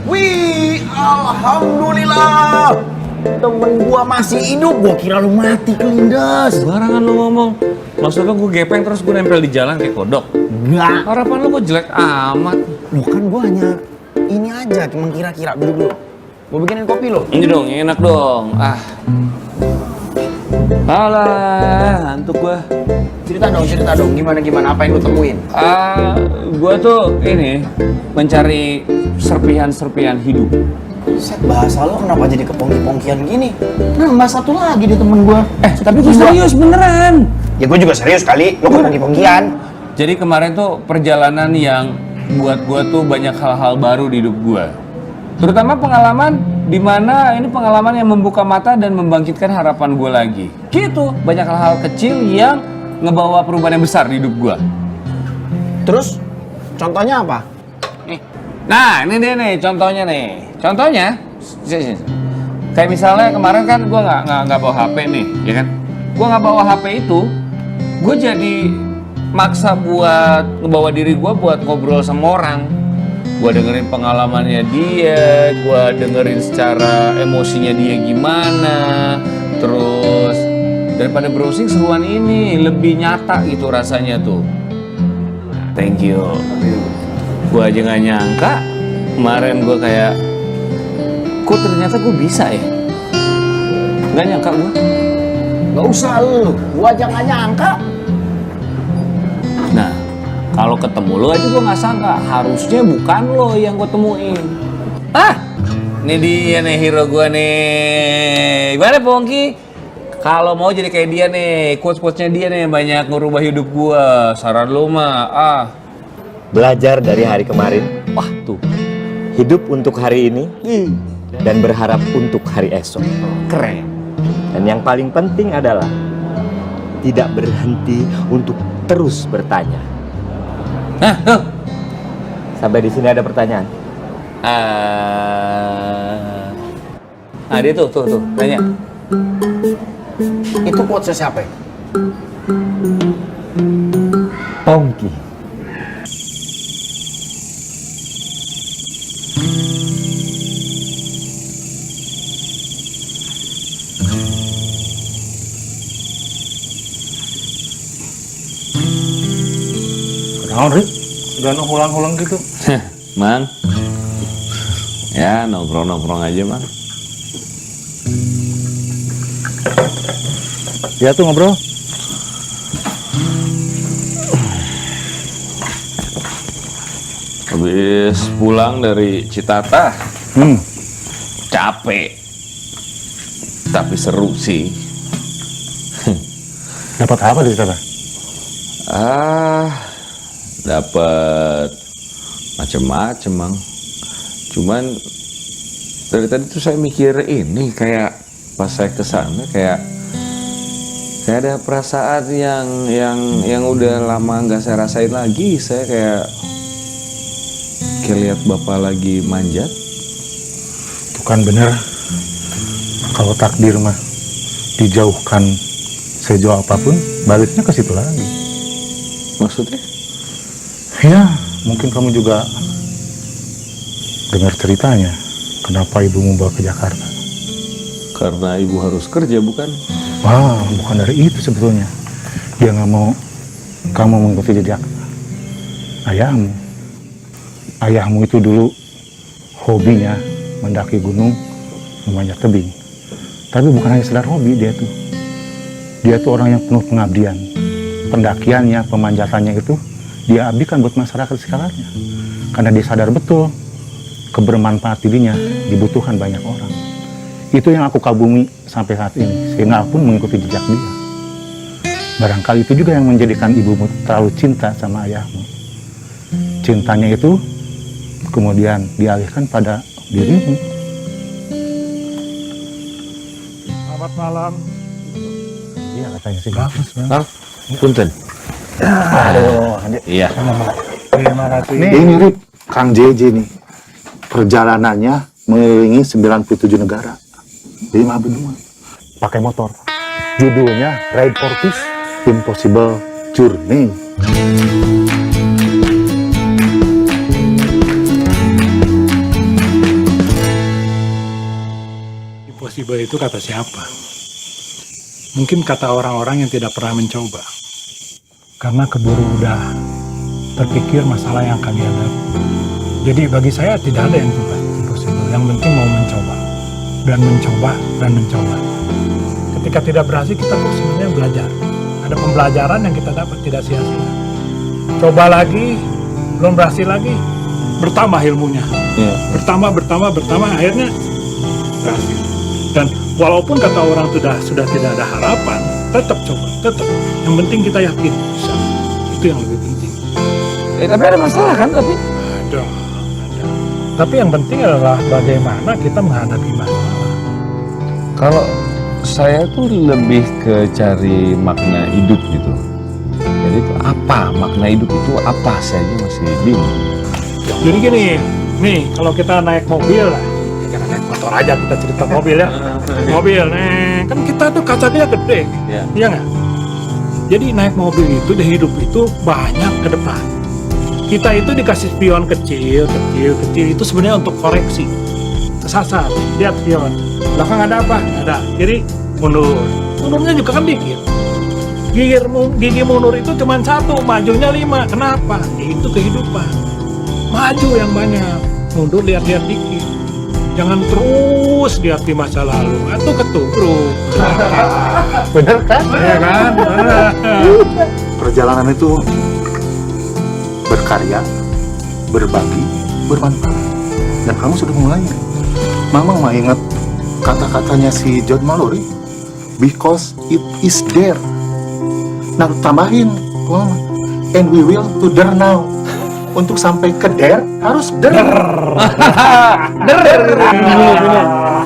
Wih, alhamdulillah. Temen gua masih hidup, gua kira lu mati kelindes. Barangan lu ngomong. Maksudnya gue gepeng terus gue nempel di jalan kayak kodok? Enggak. Harapan lu kok jelek amat? Bukan, gua hanya ini aja, cuma kira-kira. Duduk dulu. Gua bikinin kopi lo. Ini dong, enak dong. Alah, ngantuk gua. Cerita dong, gimana apa yang lu temuin? Gua tuh ini mencari serpihan-serpihan hidup. Set, bahasa lo kenapa jadi kepongki-pongkian gini? Nambah satu lagi di temen gua. Tapi gua serius beneran. Ya gua juga serius kali, lo kepongki-pongkian. Jadi kemarin tuh perjalanan yang buat gua tuh banyak hal-hal baru di hidup gua. Terutama pengalaman di mana ini pengalaman yang membuka mata dan membangkitkan harapan gua lagi. Gitu, banyak hal-hal kecil yang ngebawa perubahan yang besar di hidup gua. Terus contohnya apa? Nah, ini dia nih contohnya nih. Contohnya, kayak misalnya kemarin kan gue nggak bawa HP nih, ya kan? Gue nggak bawa HP itu, gue jadi maksa buat ngebawa diri gue buat ngobrol sama orang. Gue dengerin pengalamannya dia, gue dengerin secara emosinya dia gimana. Terus daripada browsing seruan ini lebih nyata gitu rasanya tuh. Thank you. Gue aja nggak nyangka kemarin gue kayak, kok ternyata gue bisa ya? Nggak nyangka gue. Nggak usah lu, gua aja nggak nyangka. Nah, kalau ketemu lo aja gue nggak sangka. Harusnya bukan lo yang gue temuin. Ini dia nih hero gue nih. Gimana Pongki? Kalau mau jadi kayak dia nih, quotes-quotesnya dia nih banyak ngerubah hidup gue. Saran lo mah, Belajar dari hari kemarin. Wah tuh. Hidup untuk hari ini dan berharap untuk hari esok. Keren. Dan yang paling penting adalah tidak berhenti untuk terus bertanya. Sampai di sini ada pertanyaan. Dia tuh, tanya. Itu quotes siapa ya? Pongki. Naon, Rik? Udah ulang-ulang gitu. Mang. Ya, nongkrong-nongkrong aja, Mang. Ya tuh ngobrol. Habis pulang dari Citata. Capek. Tapi seru sih. Dapat apa di sana? Dapat macem-macem, Mang. Cuman dari tadi tuh saya mikir ini, kayak pas saya kesana kayak ada perasaan yang udah lama nggak saya rasain lagi. Saya kayak lihat bapak lagi manjat. Itu kan bener. Kalau takdir mah dijauhkan sejauh apapun, baliknya ke situ lagi. Maksudnya? Ya, mungkin kamu juga dengar ceritanya. Kenapa ibu membawa ke Jakarta? Karena ibu harus kerja, bukan? Wah, bukan dari itu sebetulnya. Dia nggak mau kamu mengikuti jejak ayahmu. Ayahmu itu dulu hobinya mendaki gunung, memanjat tebing. Tapi bukan hanya sekedar hobi dia tuh. Dia tuh orang yang penuh pengabdian. Pendakiannya, pemanjatannya itu dia abdikan buat masyarakat sekitarnya. Karena dia sadar betul kebermanfaat dirinya dibutuhkan banyak orang. Itu yang aku kagumi sampai saat ini, sehingga aku pun mengikuti jejak dia. Barangkali itu juga yang menjadikan ibumu terlalu cinta sama ayahmu. Cintanya itu kemudian dialihkan pada dirimu. Selamat malam. Iya, katanya sih bagus, Bang. Punten. Aduh, iya. Terima kasih. Ini Rip, Kang JJ nih. Perjalanannya mengelilingi 97 negara. 5 benua. Pakai motor. Judulnya Ride for Peace, Impossible Journey. Impossible itu kata siapa? Mungkin kata orang-orang yang tidak pernah mencoba. Karena keburu udah terpikir masalah yang akan dihadapi. Jadi bagi saya tidak ada yang impossible. Yang penting mau mencoba. Dan mencoba, dan mencoba. Ketika tidak berhasil, kita kok sebenarnya belajar. Ada pembelajaran yang kita dapat, tidak sia-sia. Coba lagi, belum berhasil lagi, bertambah ilmunya. Bertambah, akhirnya berhasil. Dan walaupun kata orang sudah tidak ada harapan, tetap coba, tetap. Yang penting kita yakin bisa. Itu yang lebih penting. Tapi ada masalah kan? Ada. Tapi yang penting adalah bagaimana kita menghadapi masalah. Kalau saya tuh lebih ke cari makna hidup gitu. Jadi itu apa? Makna hidup itu apa? Saya aja masih bingung. Jadi gini, nih kalau kita naik mobil lah, jangan naik motor aja, kita cerita mobil ya. Mobil, nih kan kita tuh kacanya gede, iya nggak? Jadi naik mobil itu di hidup itu banyak ke depan. Kita itu dikasih spion kecil itu sebenarnya untuk koreksi. Kesasar, lihat spion. Belakang ada apa? Ada. Kiri mundur. Mundurnya juga kan dikit. Gigi mundur itu cuma 1, majunya 5. Kenapa? Itu kehidupan. Maju yang banyak, mundur lihat-lihat dikit. Jangan terus lihat di masa lalu, atau ketubruk. Bener kan? Iya kan? Perjalanan itu berkarya, berbagi, bermanfaat. Dan kamu sudah mulainya. Mama mah ingat kata-katanya si John Mallory, because it is there. Nah, tambahin, Mama, and we will to there now. Untuk sampai ke there harus der.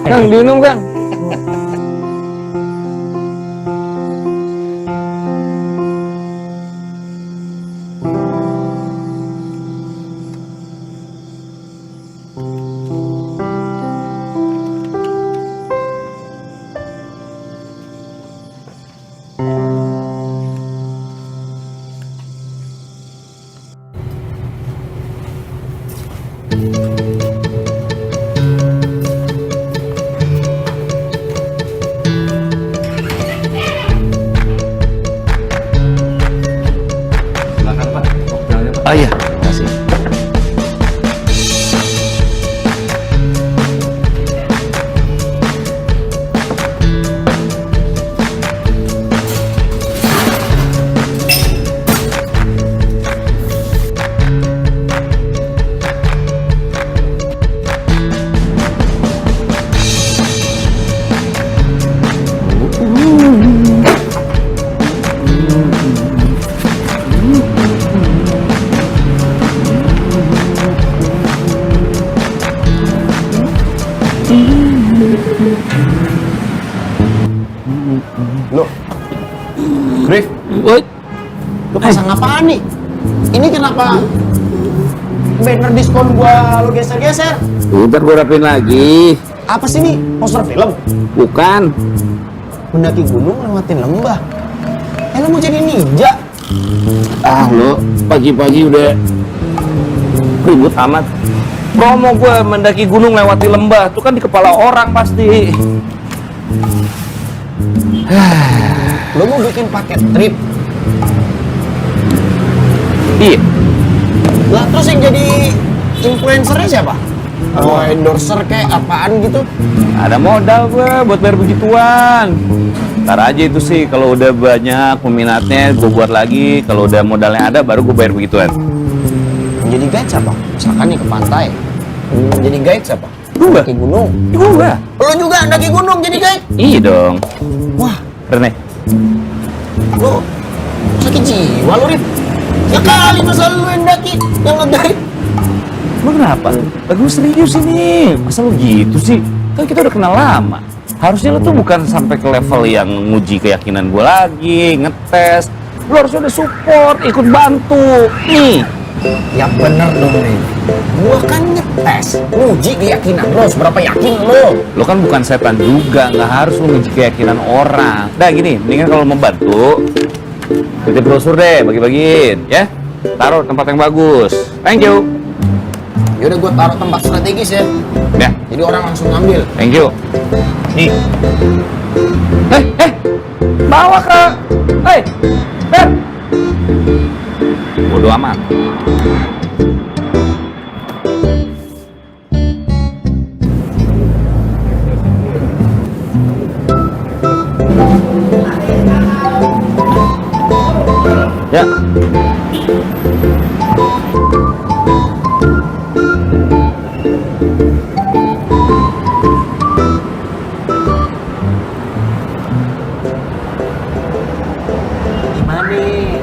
Kang, minum Kang. Lo, Rif, lo pasang apaan nih? Ini kenapa banner diskon gua lo geser-geser? Ntar gue rapiin lagi. Apa sih nih? Poster film? Bukan. Mendaki gunung lewatin lembah. Lo mau jadi ninja? Ah lo, pagi-pagi udah ribut amat. Promo gue mendaki gunung lewati lembah, itu kan di kepala orang pasti. Lo mau bikin paket trip? Iya. Lah terus yang jadi influencernya siapa? Mau endorser kayak apaan gitu? Ada modal gue buat bayar begituan. Ntar aja itu sih, kalau udah banyak peminatnya gue buat lagi. Kalau udah modalnya ada baru gue bayar begituan. Jadi guide siapa? Misalkan nih ke pantai. Jadi guide siapa? Gue. Daki gunung. Gue. Lo juga daki gunung jadi guide? Iya dong. Wah, Rene. lo sakit jiwa lo, Rif. Ya kali masa lo yang daki, yang nge-guide. Lo kenapa? Gue serius ini. Masa lo gitu sih? Kan kita udah kenal lama. Harusnya lo tuh bukan sampai ke level yang nguji keyakinan gue lagi, ngetes. Lo harusnya udah support, ikut bantu. Nih. Ya bener dong, Rif. Gua kan ngetes, nguji keyakinan lo, seberapa yakin lo. Lo kan bukan setan juga, nggak harus lo nguji keyakinan orang. Nah gini, mendingan kalau mau bantu, titip brosur deh, bagi-bagiin, ya. Taruh tempat yang bagus. Thank you. Yaudah gua taruh tempat strategis ya. Ya. Jadi orang langsung ngambil. Thank you. Nih. Bawa ke. Ber. Bodo amat. Ya. Gimana nih?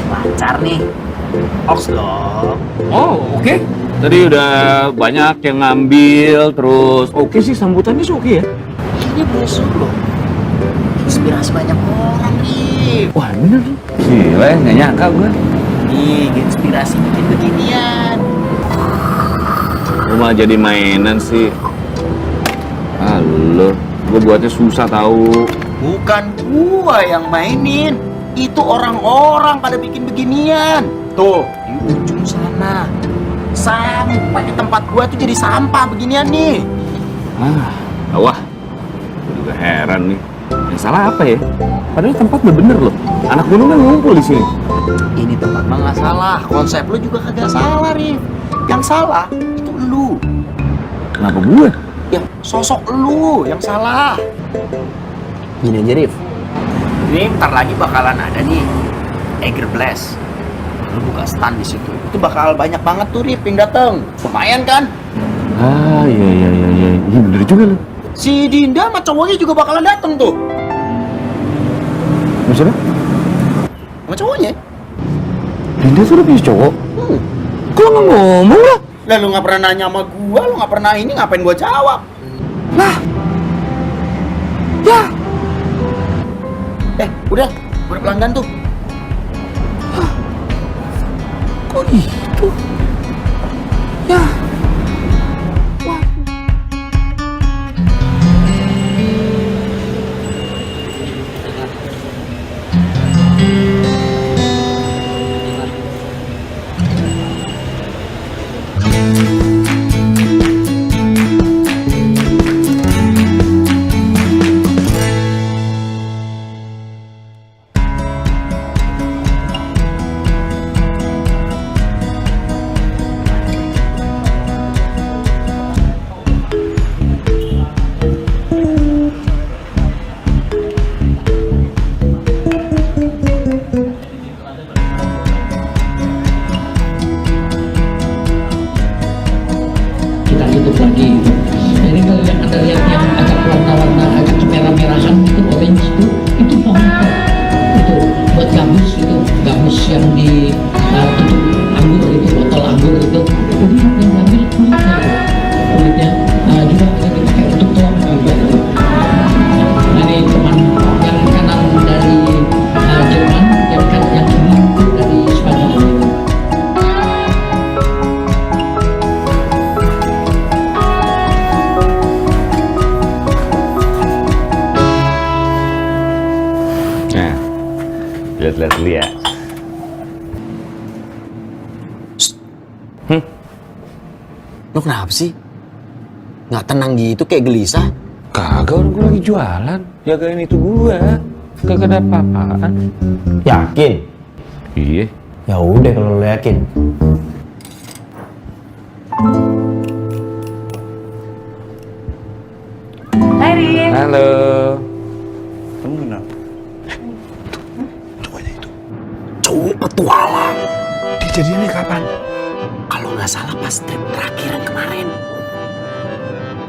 Lancar nih. Oks dong. Oh, oke. Tadi udah banyak yang ngambil, terus oke sih sambutannya sih oke ya. Ini musuh lo. Inspirasi banyak orang nih. Wah bener tuh. Gila ya, nggak nyangka gue. Nih, inspirasi bikin beginian. Lu malah jadi mainan sih. Halo, gue buatnya susah tahu. Bukan gua yang mainin. Itu orang-orang pada bikin beginian. Tuh, di ujung sana. Sampai di tempat gua tuh jadi sampah beginian nih. Wah, gue juga heran nih. Yang salah apa ya? Padahal tempat udah bener loh. Anak gunung kan ngumpul di sini. Ini tempat mah nggak salah. Konsep lu juga kagak salah, Rif. Yang salah itu lu. Kenapa gue? Ya, sosok lu yang salah. Gini aja, Rif. Ini ntar lagi bakalan ada nih Eager Blast. Lu buka stand di situ. Itu bakal banyak banget tuh, Rif, yang dateng. Lumayan kan? Iya bener juga loh. Si Dinda sama cowoknya juga bakalan dateng tuh. Maksudnya? Sama cowoknya. Dinda tuh udah punya cowok? Kok nggak ngomong lah? Lah lu nggak pernah nanya sama gua, lu nggak pernah ini, ngapain gua jawab? Lah, ya. Udah pelanggan tuh. Kok gitu? Ya. lihat-lihat dulu ya. Lo kenapa sih? Nggak tenang gitu, kayak gelisah. Kagak, orang gue lagi jualan. Jagain itu gue. Kagak ada apa-apaan. Yakin? Iya. Ya udah kalau lo yakin. Hai Rin. Halo. Kamu kenal? Cowok petualang. Dia jadinya kapan? Kalau nggak salah pas trip terakhir yang kemarin.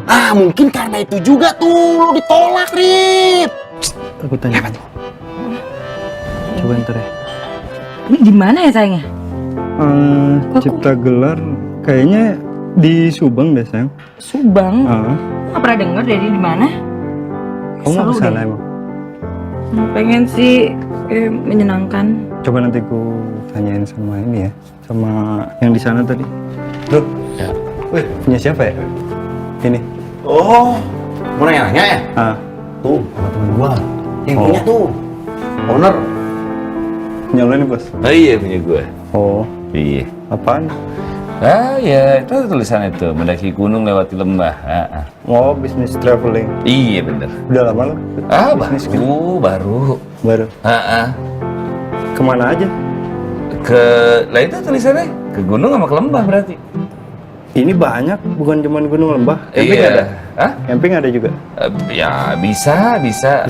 Ah, mungkin karena itu juga tuh lo ditolak, Rip. Aku tanya. Coba ntar ya. Ini di mana ya sayangnya? Cipta Gelar kayaknya di Subang deh sayang. Subang? Nggak pernah denger dari di mana? Kamu mau Seru kesana deh. emang? Pengen sih, menyenangkan. Coba nanti ku tanyain sama ini ya, sama yang di sana tadi. Loh, ya. Wih, punya siapa ya? Ini. Oh, mau nanya ya? Tuh, sama temen gua. Yang Oh. punya tuh, owner. Punya lo nih bos? Oh iya punya gue. Oh. Iya. Apaan? Ah ya, itu tulisan itu mendaki gunung lewati lembah. Oh, bisnis traveling. Iya bener. Udah lama lo? Baru. Baru. Kemana aja? Lah itu tulisannya ke gunung sama ke lembah berarti. Ini banyak, bukan cuma gunung lembah. Camping Iya. ada? Camping ada juga? Ya bisa. Bisa?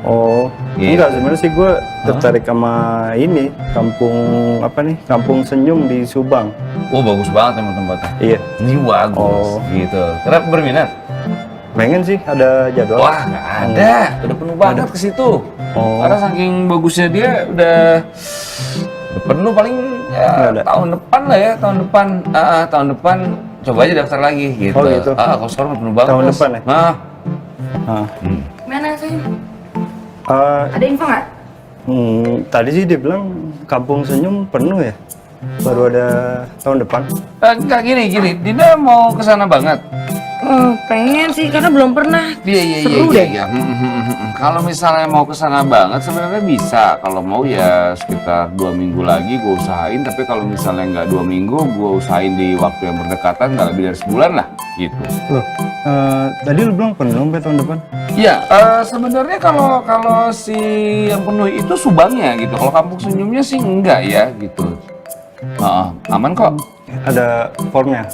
Oh, Iya. enggak sebenarnya sih gue tertarik sama ini, Kampung Senyum di Subang. Oh bagus banget emang tempatnya. Iya. Ini bagus. Gitu. Kenapa berminat? Pengen sih, ada jadwal. Wah nggak ada. Udah penuh banget ke situ. Karena saking bagusnya dia udah penuh paling ya, tahun depan lah ya, tahun depan coba aja daftar lagi gitu. Oh gitu. Kalau sekarang udah penuh banget. Tahun Mas. depan ya? Mana sih? Eh, Ada info nggak? Tadi sih dia bilang Kampung Senyum penuh ya. Baru ada tahun depan. Enggak gini, Dina mau kesana banget. Pengen sih, karena belum pernah. Seru deh. Iya. Kalau misalnya mau kesana banget sebenarnya bisa. Kalau mau ya sekitar 2 minggu lagi gue usahain. Tapi kalau misalnya nggak 2 minggu, gue usahain di waktu yang berdekatan nggak lebih dari sebulan lah, gitu. Loh, tadi lu bilang penuh sampai tahun depan? Ya, sebenarnya kalau si yang penuh itu Subangnya gitu. Kalau Kampung Senyumnya sih enggak ya gitu. Aman kok. Ada formnya?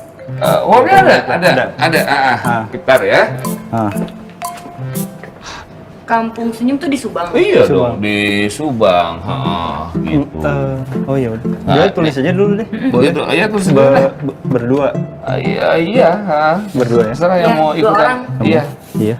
Formnya ada. Bentar ya. Kampung Senyum tuh di Subang. Iya dong, di Subang. Gitu. Oh iya udah. Jadi tulis aja dulu deh. Boleh? Iya tulis dulu deh. Berdua. Iya. Berdua ya. Terserah yang mau 2 ikutan. orang. Iya. Iya.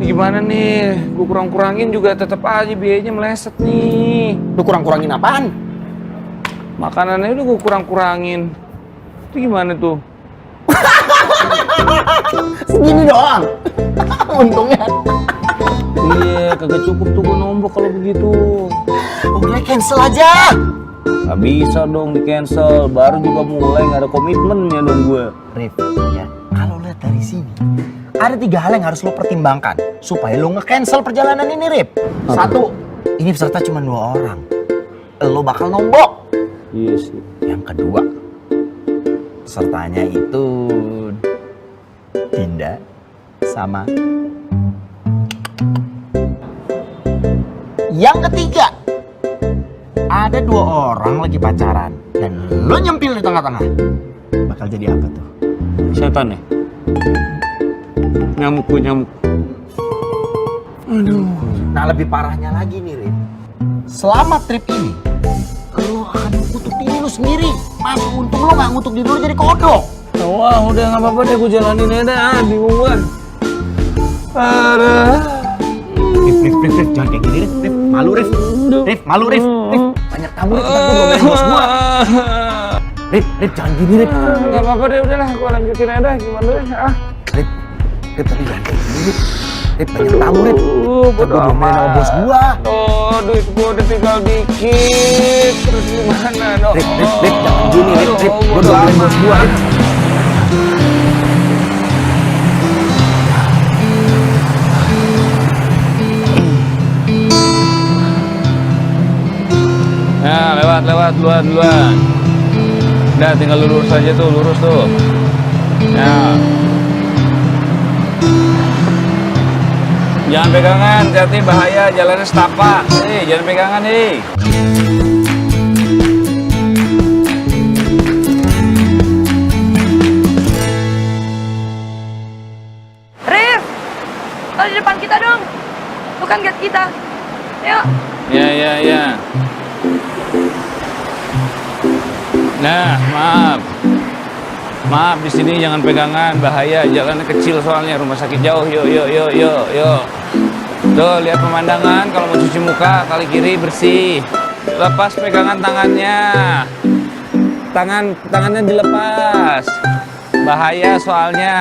Gimana nih? Gue kurang-kurangin juga tetap aja biayanya meleset nih. Lu kurang-kurangin apaan? Makanannya udah gue kurang-kurangin. Itu gimana tuh? Segini doang. Untungnya. Iya, kagak cukup tuh gue nombok kalau begitu. Udah cancel aja. Gak bisa dong di cancel. Baru juga mulai nggak ada komitmennya dong gue. Rif, ya kalau lihat dari sini ada 3 hal yang harus lo pertimbangkan supaya lo nge-cancel perjalanan ini, Rip. 1, ini peserta cuma 2 orang. Lo bakal nombok. Iya sih. Yang kedua, pesertanya itu Dinda sama. Yang ketiga, ada 2 orang lagi pacaran dan lo nyempil di tengah-tengah. Bakal jadi apa tuh? Setan ya? Nyamuk gue, nyamuk. Aduh. Nah lebih parahnya lagi nih, Rin. Selama trip ini, lo akan mengutuk diri lo sendiri. Mas, untung lo gak ngutuk diri lo jadi kodok. Wah, udah gak apa-apa deh, gue jalanin aja dah. Bingung gue. Rif, jangan kayak gini, Rif. Malu, Rif. Rif, malu, Rif. Banyak tamu, Rif. Kita belum main bos gua. Rip, jangan gini, Rip. Nggak apa-apa deh, udahlah, gua lanjutin aja dah, gimana deh, Rip, tapi jangan kayak gini, Rip. Rip, banyak tamu, Rip. Bodo amat. Sama bos gua. Oh, duit gua udah tinggal dikit. Terus gimana dong? Rip, jangan gini, Rip. Gua doain bos gua, Rip. Nah, lewat duluan. Udah, tinggal lurus aja tuh, lurus tuh. Nah. Jangan pegangan, hati-hati bahaya, jalannya setapak. Jangan pegangan nih. Rif, lo di depan kita dong. Lu kan guide kita. Yuk. Ya. Nah, maaf di sini jangan pegangan, bahaya. Jalannya kecil soalnya, rumah sakit jauh. Yuk. Tuh, lihat pemandangan. Kalau mau cuci muka, kali kiri bersih. Lepas pegangan tangannya. Tangannya dilepas. Bahaya soalnya.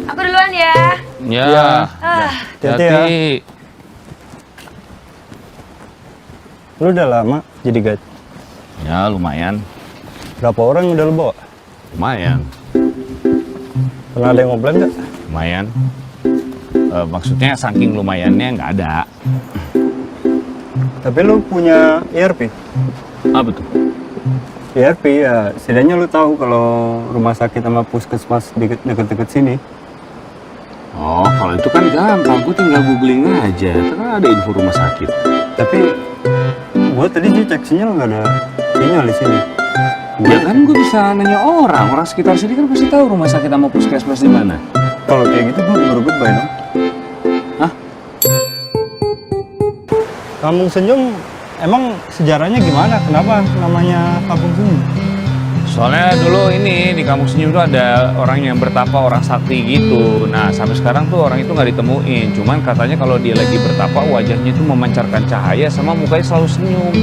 Aku duluan ya. Ya. Hati-hati. Lu udah lama jadi guide? Ya, lumayan. Berapa orang udah lu bawa? Lumayan. Pernah ada yang komplain nggak? Lumayan. Maksudnya saking lumayannya nggak ada. Tapi lu punya ERP? Apa tuh? ERP ya, setidaknya lu tahu kalau rumah sakit sama puskesmas deket-deket sini. Oh, kalau itu kan gampang. Gue tinggal googling aja. Kan ada info rumah sakit. Tapi gua tadi cek sinyal nggak ada sinyal di sini. Ya kan gue bisa nanya orang sekitar sini kan pasti tahu rumah sakit sama puskesmas di mana. Kalau kayak gitu gua baru goodbye dong. Hah? Kampung Senyum emang sejarahnya gimana? Kenapa namanya Kampung Senyum? Soalnya dulu ini di Kampung Senyum tuh ada orang yang bertapa, orang sakti gitu. Nah, sampai sekarang tuh orang itu nggak ditemuin. Cuman katanya kalau dia lagi bertapa, wajahnya itu memancarkan cahaya sama mukanya selalu senyum.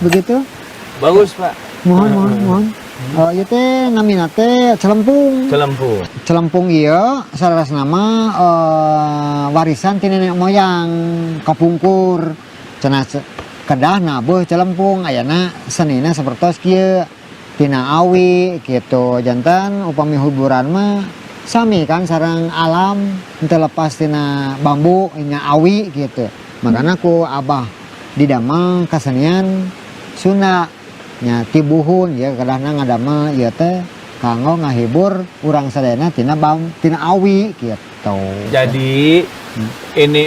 Begitu? Bagus, Pak. Mohon. Ieu teh namina teh celempung. Celempung ieu saras nama warisan ti nenek moyang kapungkur. Cenah kedah nabuh celempung ayana senina sapertos kieu. Tina awi gitu. Jantan upami hiburan mah sami kan sareng alam teu lepas tina bambu nya awi gitu. Makana ku abah didamel kasenian Sunda nya tibuhun ya kadahna ngadamel ieu teh kanggo ngahibur urang sadayana tina awi gitu. Jadi ini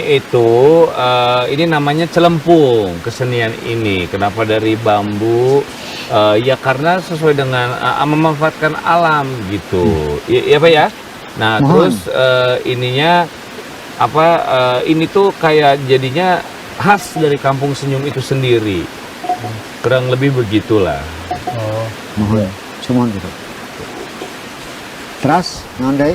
ini namanya celempung kesenian ini. Kenapa dari bambu? Ya karena sesuai dengan memanfaatkan alam gitu. Ya Pak ya. Nah terus ininya apa? Ini tuh kayak jadinya khas dari Kampung Senyum itu sendiri. Kurang lebih begitulah. Oh, mohon. Cuma gitu. Terus, nandai?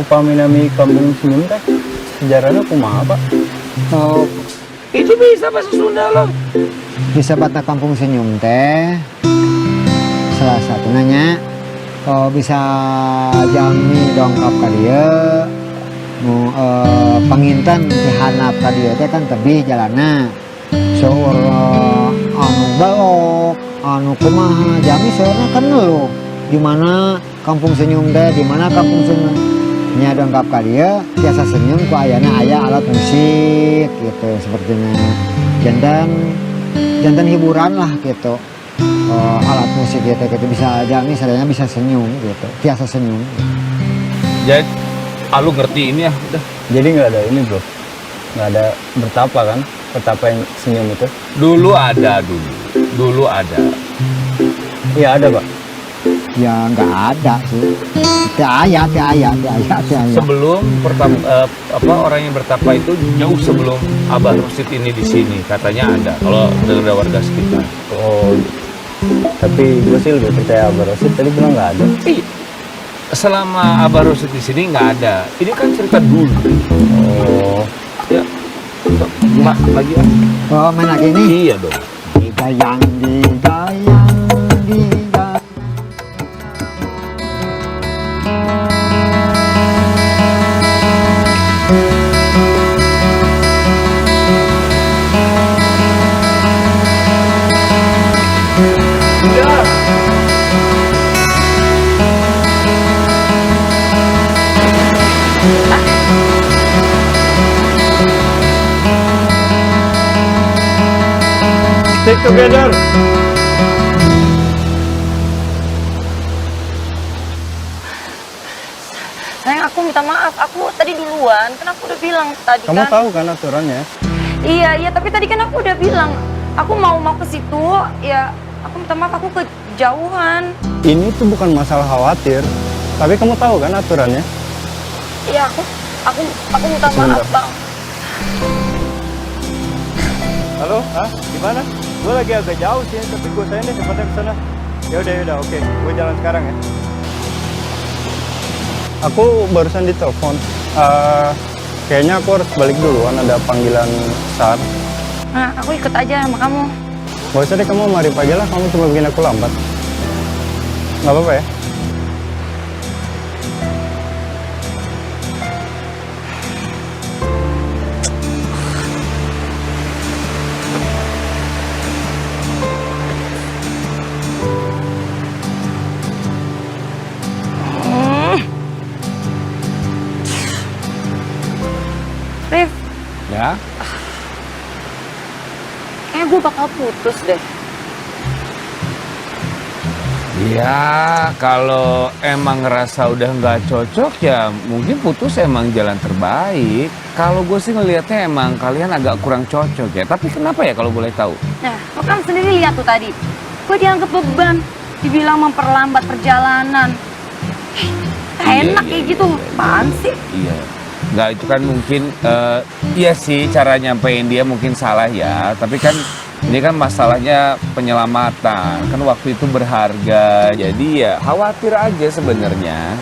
Upami nami Kampung Senyum teh sejarahnya kumaha, Pak? Oh, itu bisa bahasa Sunda loh. Bisa bata Kampung Senyum teh. Salah satu nanya, bisa jami dongkap ka dieu. Panginten dihanap ka dieu teh kan tebih jalanna. Seueur anu balok, anu kumaha jami seueurna kan leuh. Di mana Kampung Senyum teh, di mana Kampung Senyum nya dongkap ka dieu biasa senyum ku ayana aya alat musik gitu sepertinya. Jantan hiburan lah gitu. Alat musik gitu bisa jami sadayana bisa senyum gitu. Biasa senyum. Jadi lu ngerti ini ya udah. Jadi nggak ada ini bro, nggak ada bertapa kan? Bertapa yang senyum itu? Dulu ada. Iya ada Pak. Ya nggak ada sih. Tiaya. Sebelum orang yang bertapa itu jauh sebelum Abah Rosid ini di sini katanya ada. Kalau dengar warga sekitar. Oh, tapi gue sih lebih percaya Abah Rosid. Tadi bilang nggak ada. Iya. Selama Abah Rosid di sini nggak ada. Ini kan cerita dulu. Oh. Ya. Mbak lagi ya? Oh main lagi nih? Iya dong. Digayang. Stick together. Sayang, aku minta maaf. Aku tadi duluan. Kan aku udah bilang tadi Kamu kan. tahu kan aturannya? Iya, tapi tadi kan aku udah bilang. Aku mau ke situ. Ya, aku minta maaf. Aku kejauhan. Ini tuh bukan masalah khawatir. Tapi kamu tahu kan aturannya? Iya, aku minta maaf, Bang. Halo, gimana? Gue lagi agak jauh sih, tapi gue tanya deh cepatnya ke sana. Yaudah, oke. Gue jalan sekarang ya. Aku barusan ditelepon. Kayaknya aku harus balik duluan, ada panggilan SAR. Nah, aku ikut aja sama kamu. Gak usah deh, kamu marip aja lah, kamu cuma bikin aku lambat. Gak apa-apa ya? Rif, Ya. kayaknya gue bakal putus deh. Ya, kalau emang ngerasa udah nggak cocok ya mungkin putus emang jalan terbaik. Kalau gue sih ngelihatnya emang kalian agak kurang cocok ya. Tapi kenapa ya kalau boleh tahu? Nah, lo kan sendiri lihat tuh tadi. Gue dianggap beban, dibilang memperlambat perjalanan. Enak kayak gitu, apaan sih? Iya. Nggak, itu kan mungkin, iya sih cara nyampein dia mungkin salah ya. Tapi kan ini kan masalahnya penyelamatan. Kan waktu itu berharga. Jadi ya khawatir aja sebenarnya.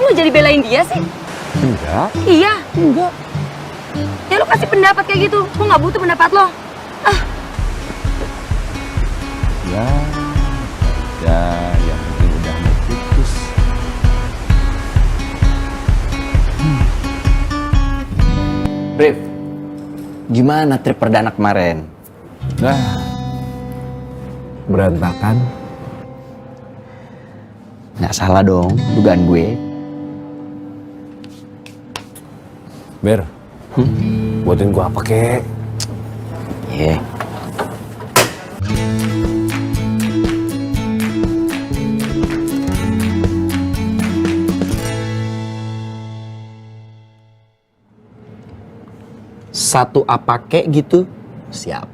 Lo jadi belain dia sih? Enggak. Iya. Enggak. Ya lo kasih pendapat kayak gitu. Gue nggak butuh pendapat lo. Ya, yang penting udah mau putus. Rif, gimana trip perdana kemarin? Nah, berantakan. Nggak salah dong, dugaan gue. Ber, buatin gua apa kek? Iya. Satu apa kek gitu? Siap.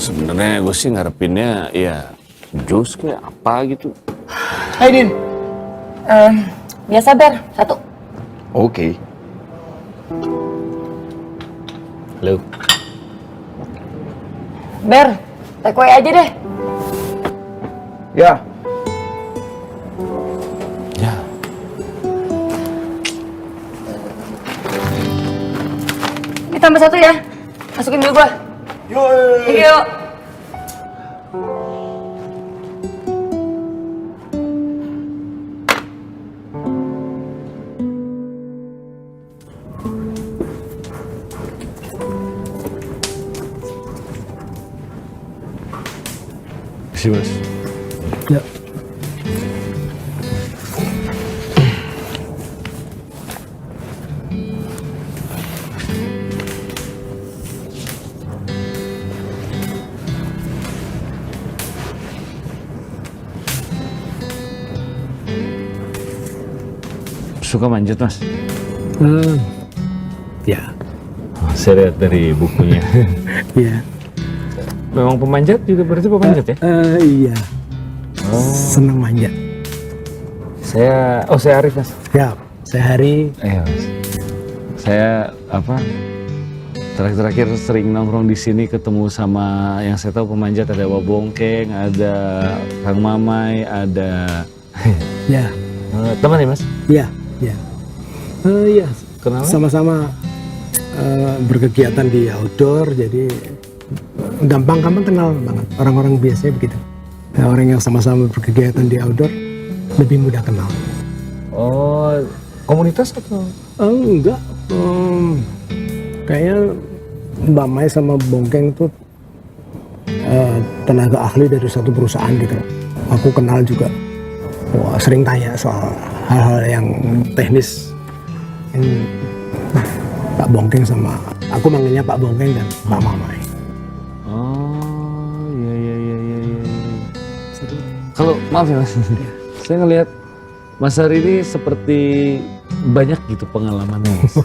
Sebenarnya gue sih ngarepinnya ya jus kayak apa gitu. Hai Din. Biasa Ber, satu. Oke. Halo. Ber, take away aja deh. Ya. Ini tambah satu ya. Masukin dulu gua. Yuk. Terima kasih, Mas. Ya. suka manjat, Mas? Ya. Oh, saya lihat dari bukunya. Iya. Memang pemanjat juga berarti pemanjat ya? Iya. Oh. Senang manjat. Saya Arif, Mas. Ya, saya Hari. Iya, Mas. Saya terakhir sering nongkrong di sini ketemu sama yang saya tahu pemanjat, ada Wabongkeng, ada Kang Mamai, ada Ya. teman ya, Mas? Iya, iya. Iya. Kenapa? Sama-sama berkegiatan di outdoor, jadi gampang kenal banget. Orang-orang biasanya begitu. Ya, orang yang sama-sama berkegiatan di outdoor lebih mudah kenal. Oh, komunitas atau? Enggak. Kayaknya Mbak Mai sama Bongkeng tuh tenaga ahli dari satu perusahaan gitu. Aku kenal juga. Wah, sering tanya soal hal-hal yang teknis. Pak Bongkeng sama aku manggilnya Pak Bongkeng dan Mbak Mamai. Oh, iya. Kalau maaf ya, Mas. Saya ngelihat Mas Hari ini seperti banyak gitu pengalamannya, Mas.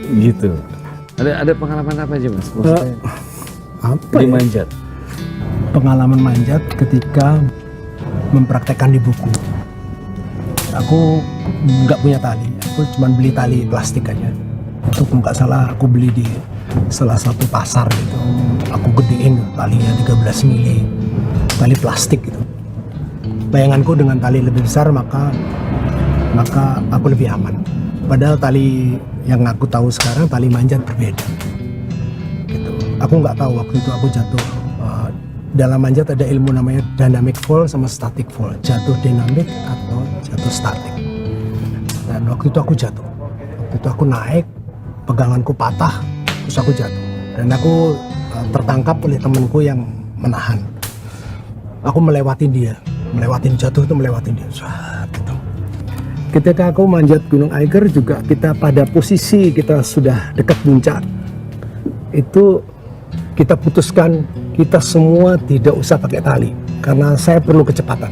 Gitu. Ada pengalaman apa aja, Mas? Maksudnya Apa di ya? manjat. Pengalaman manjat ketika mempraktekkan di buku. Aku nggak punya tali, aku cuma beli tali plastik aja. Itu nggak salah aku beli di salah satu pasar gitu. Aku gedein talinya 13 mili, tali plastik gitu. Bayanganku dengan tali lebih besar maka aku lebih aman. Padahal tali yang aku tahu sekarang tali manjat berbeda. Gitu. Aku nggak tahu waktu itu aku jatuh. Dalam manjat ada ilmu namanya dynamic fall sama static fall. Jatuh dinamik atau jatuh statik. Dan waktu itu aku jatuh. Waktu itu aku naik, peganganku patah, terus aku jatuh. Dan aku tertangkap oleh temanku yang menahan. Aku melewatin dia. Jatuh itu melewatin dia. Gitu. Ketika aku manjat Gunung Eiger juga kita pada posisi kita sudah dekat puncak. Itu kita putuskan kita semua tidak usah pakai tali karena saya perlu kecepatan.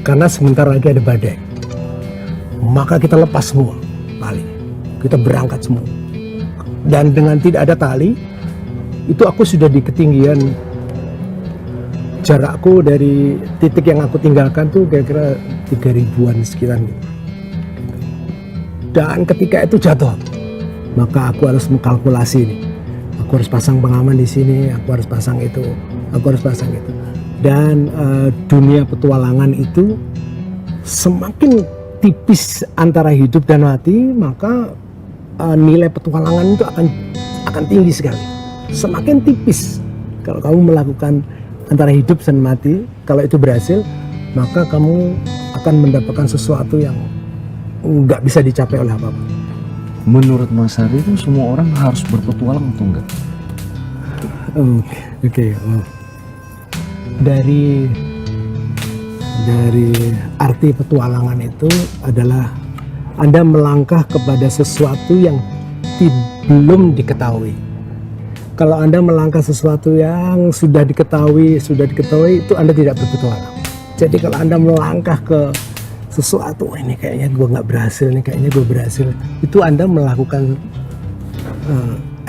Karena sebentar lagi ada badai. Maka kita lepas semua tali. Kita berangkat semua. Dan dengan tidak ada tali, itu aku sudah di ketinggian jarakku dari titik yang aku tinggalkan tuh kira-kira 3000-an sekitar gitu. Dan ketika itu jatuh, maka aku harus mengkalkulasi nih. Aku harus pasang pengaman di sini, aku harus pasang itu, aku harus pasang itu. Dan dunia petualangan itu semakin tipis antara hidup dan mati, maka nilai petualangan itu akan tinggi sekali. Semakin tipis kalau kamu melakukan antara hidup dan mati, kalau itu berhasil, maka kamu akan mendapatkan sesuatu yang nggak bisa dicapai oleh apapun. Menurut Mas Hari itu semua orang harus berpetualang atau enggak? Oke. Dari arti petualangan itu adalah Anda melangkah kepada sesuatu yang belum diketahui. Kalau Anda melangkah sesuatu yang sudah diketahui itu Anda tidak berpetualang. Jadi kalau Anda melangkah ke sesuatu, ini kayaknya gue nggak berhasil, ini kayaknya gue berhasil, itu Anda melakukan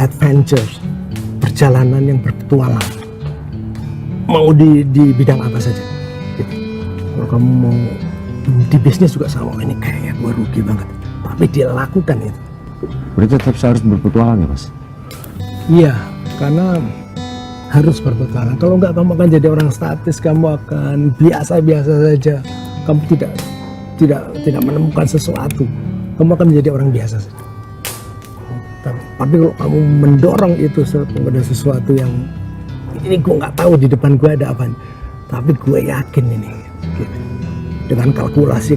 adventure, perjalanan yang berpetualang. Mau di bidang apa saja. Gitu. Kalau kamu mau di bisnis juga sama, ini kayaknya gue rugi banget, tapi dia lakukan itu. Berarti tetap harus berpetualang ya, Mas? Iya, karena harus berpetualang. Kalau enggak kamu akan jadi orang statis, kamu akan biasa-biasa saja. Kamu tidak menemukan sesuatu. Kamu akan menjadi orang biasa saja. Tapi kalau kamu mendorong itu kepada sesuatu yang ini gue nggak tahu di depan gue ada apa, tapi gue yakin ini. Gitu. Dengan kalkulasi,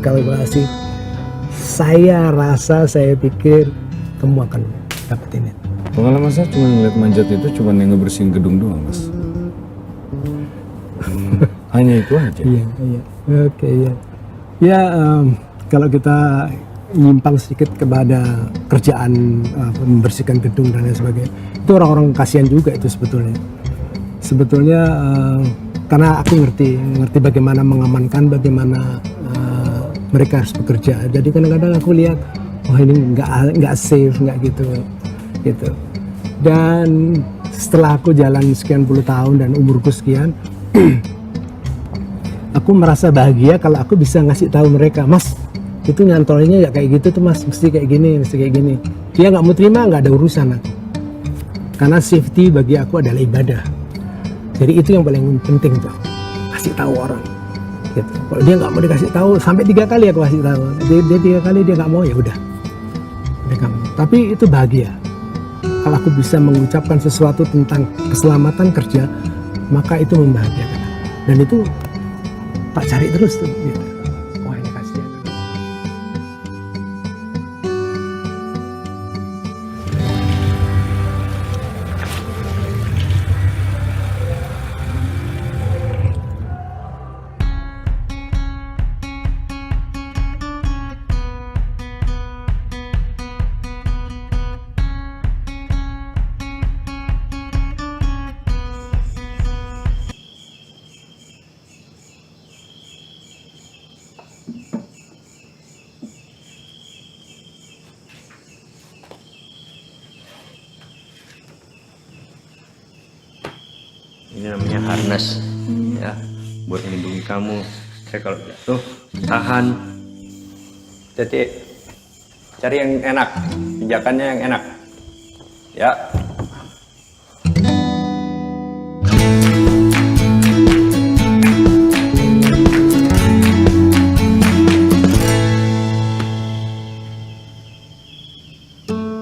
saya pikir kamu akan dapetin itu. Pengalaman saya cuma ngeliat manjat itu cuma yang ngebersihin gedung doang, Mas. Hanya itu aja. Iya. Oke, iya. Ya, kalau kita nyimpang sedikit kepada kerjaan membersihkan gedung dan lain sebagainya, itu orang-orang kasihan juga itu sebetulnya karena aku ngerti bagaimana mengamankan, bagaimana mereka harus bekerja. Jadi kadang-kadang aku lihat, wah ini nggak safe, nggak gitu. Dan setelah aku jalan sekian puluh tahun dan umurku sekian, aku merasa bahagia kalau aku bisa ngasih tahu mereka, Mas, itu nyantolnya ya kayak gitu tuh Mas, mesti kayak gini, mesti kayak gini. Dia nggak mau terima, nggak ada urusan aku. Karena safety bagi aku adalah ibadah. Jadi itu yang paling penting tuh, kasih tahu orang. Gitu. Kalau dia nggak mau dikasih tahu, sampai 3 kali aku kasih tahu. Dia 3 kali dia nggak mau, ya udah. Tapi itu bahagia. Kalau aku bisa mengucapkan sesuatu tentang keselamatan kerja, maka itu membahagiakan. Dan itu tak cari terus tuh. Gitu. Wah ini kasihan. Ini namanya harness, ya, buat melindungi kamu. Saya kalau jatuh tahan. Jadi cari yang enak, pijakannya yang enak, ya.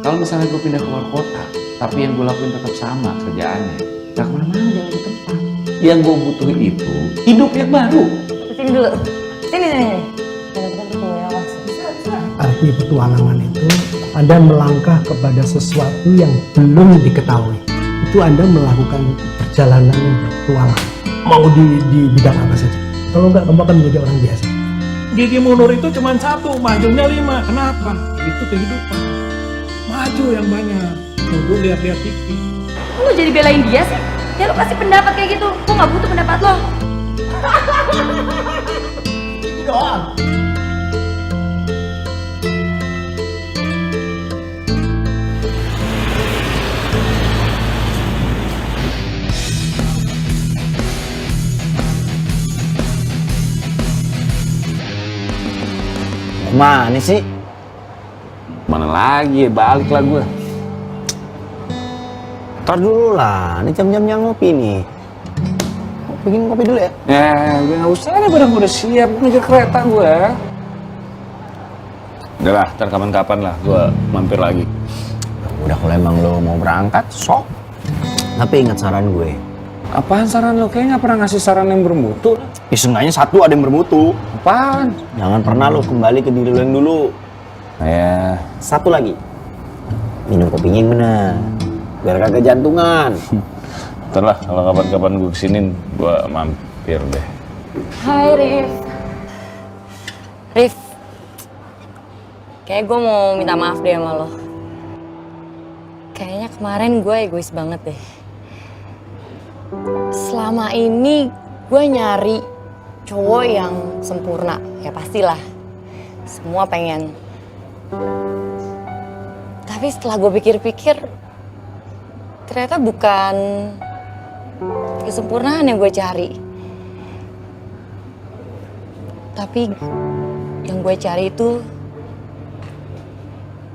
Kalau misalnya gue pindah keluar kota, tapi yang gue lakuin tetap sama kerjaannya, gak kemana-mana, jangan ke tempat. Yang gue butuhin itu hidup yang baru. Sini dulu. Sini. Arti petualangan itu Anda melangkah kepada sesuatu yang belum diketahui. Itu Anda melakukan perjalanan yang berpetualang. Mau di bidang apa saja. Kalau nggak, kamu akan menjadi orang biasa. Gigi mundur itu cuma 1, majunya 5. Kenapa? Itu kehidupan. Maju yang banyak. Mundur lihat-lihat TV. Lu jadi belain dia sih? Ya lu kasih pendapat kayak gitu. Gua nggak butuh pendapat lo. Itu doang. Mana sih? Mana lagi, balik lah gue. Ntar dulu lah, ini jam-jamnya ngopi nih. Bikin kopi dulu ya? Ya, gue nggak usah deh, barang gue udah siap. Gue ngejar kereta gue. Udah lah, ntar kapan-kapan lah gue mampir lagi. Udah kalau emang lo mau berangkat, sok. Tapi ingat saran gue. Apaan saran lo? Kayaknya nggak pernah ngasih saran yang bermutu. Ya seenggaknya satu ada yang bermutu. Apaan? Jangan pernah lo kembali ke diri lo yang dulu. Ya. Satu lagi. Minum kopinya yang benar. Biar kagak jantungan. Ntar lah, kalau kapan-kapan gue kesini, gue mampir deh. Hai Rif. Rif. Kayak gue mau minta maaf deh sama lo. Kayaknya kemarin gue egois banget deh. Selama ini gue nyari cowok yang sempurna. Ya pastilah. Semua pengen. Tapi setelah gue pikir-pikir, ternyata bukan kesempurnaan yang gue cari. Tapi yang gue cari itu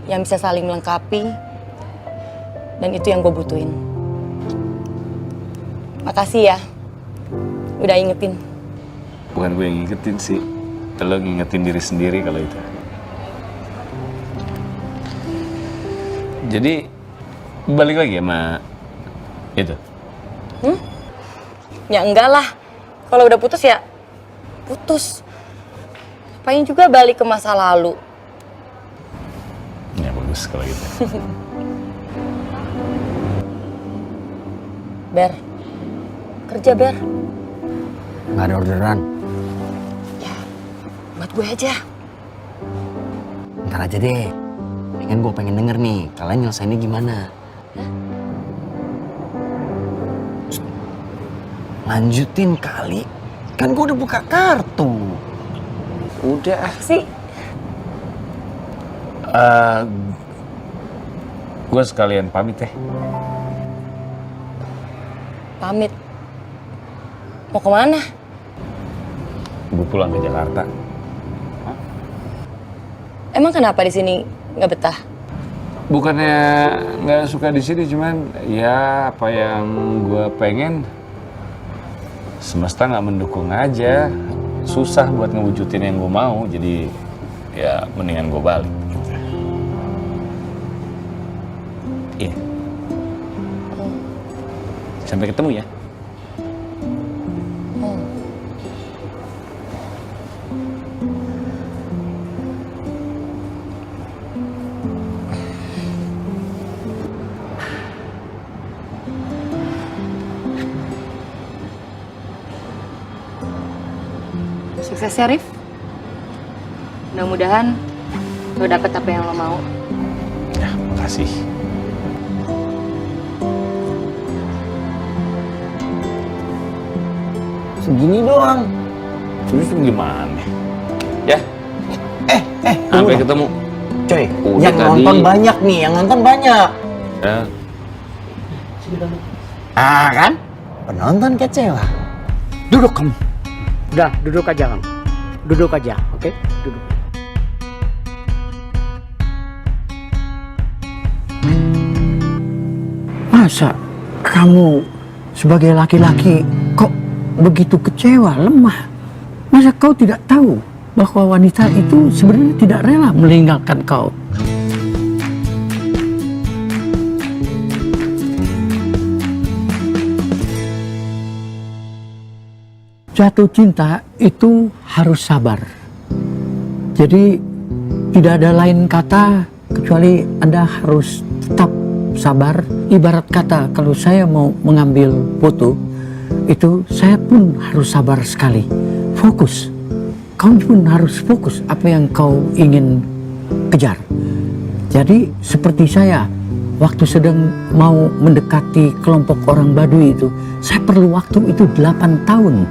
yang bisa saling melengkapi, dan itu yang gue butuhin. Makasih ya, udah ingetin. Bukan gue yang ngingetin sih, lo ngingetin diri sendiri kalau itu. Jadi balik lagi sama itu? Ya enggak lah, kalau udah putus ya putus. Ngapain juga balik ke masa lalu. Ya bagus kalau gitu. Ber, kerja Ber. Nggak ada orderan. Ya, buat gue aja. Ntar aja deh. Kan gue pengen denger nih, kalian nyelesainnya gimana? Lanjutin kali. Kan gue udah buka kartu. Udah sih. Gue sekalian pamit ya. Pamit. Mau kemana? Gue pulang ke Jakarta. Emang kenapa di sini nggak betah? Bukannya nggak suka di sini, cuman ya apa yang gue pengen semesta nggak mendukung aja. Susah buat ngewujudin yang gue mau, jadi ya mendingan gue balik. Gitu. Iya. Sampai ketemu ya. Sukses ya, Rif. Mudah-mudahan lo dapet apa yang lo mau. Ya, makasih. Segini doang. Terus gimana? Ya. Sampai ketemu. Coy, Udah yang tadi. nonton banyak nih, yang nonton banyak. Ya. Kan? Penonton kecewa. Duduk kamu. Udah, duduk aja kamu. Duduk aja, oke? Duduk. Masa kamu sebagai laki-laki kok begitu kecewa, lemah? Masa kau tidak tahu bahwa wanita itu sebenarnya tidak rela meninggalkan kau? Jatuh cinta itu harus sabar. Jadi tidak ada lain kata kecuali Anda harus tetap sabar. Ibarat kata kalau saya mau mengambil foto, itu saya pun harus sabar sekali. Fokus. Kau pun harus fokus apa yang kau ingin kejar. Jadi seperti saya, waktu sedang mau mendekati kelompok orang Baduy itu, saya perlu waktu itu 8 tahun.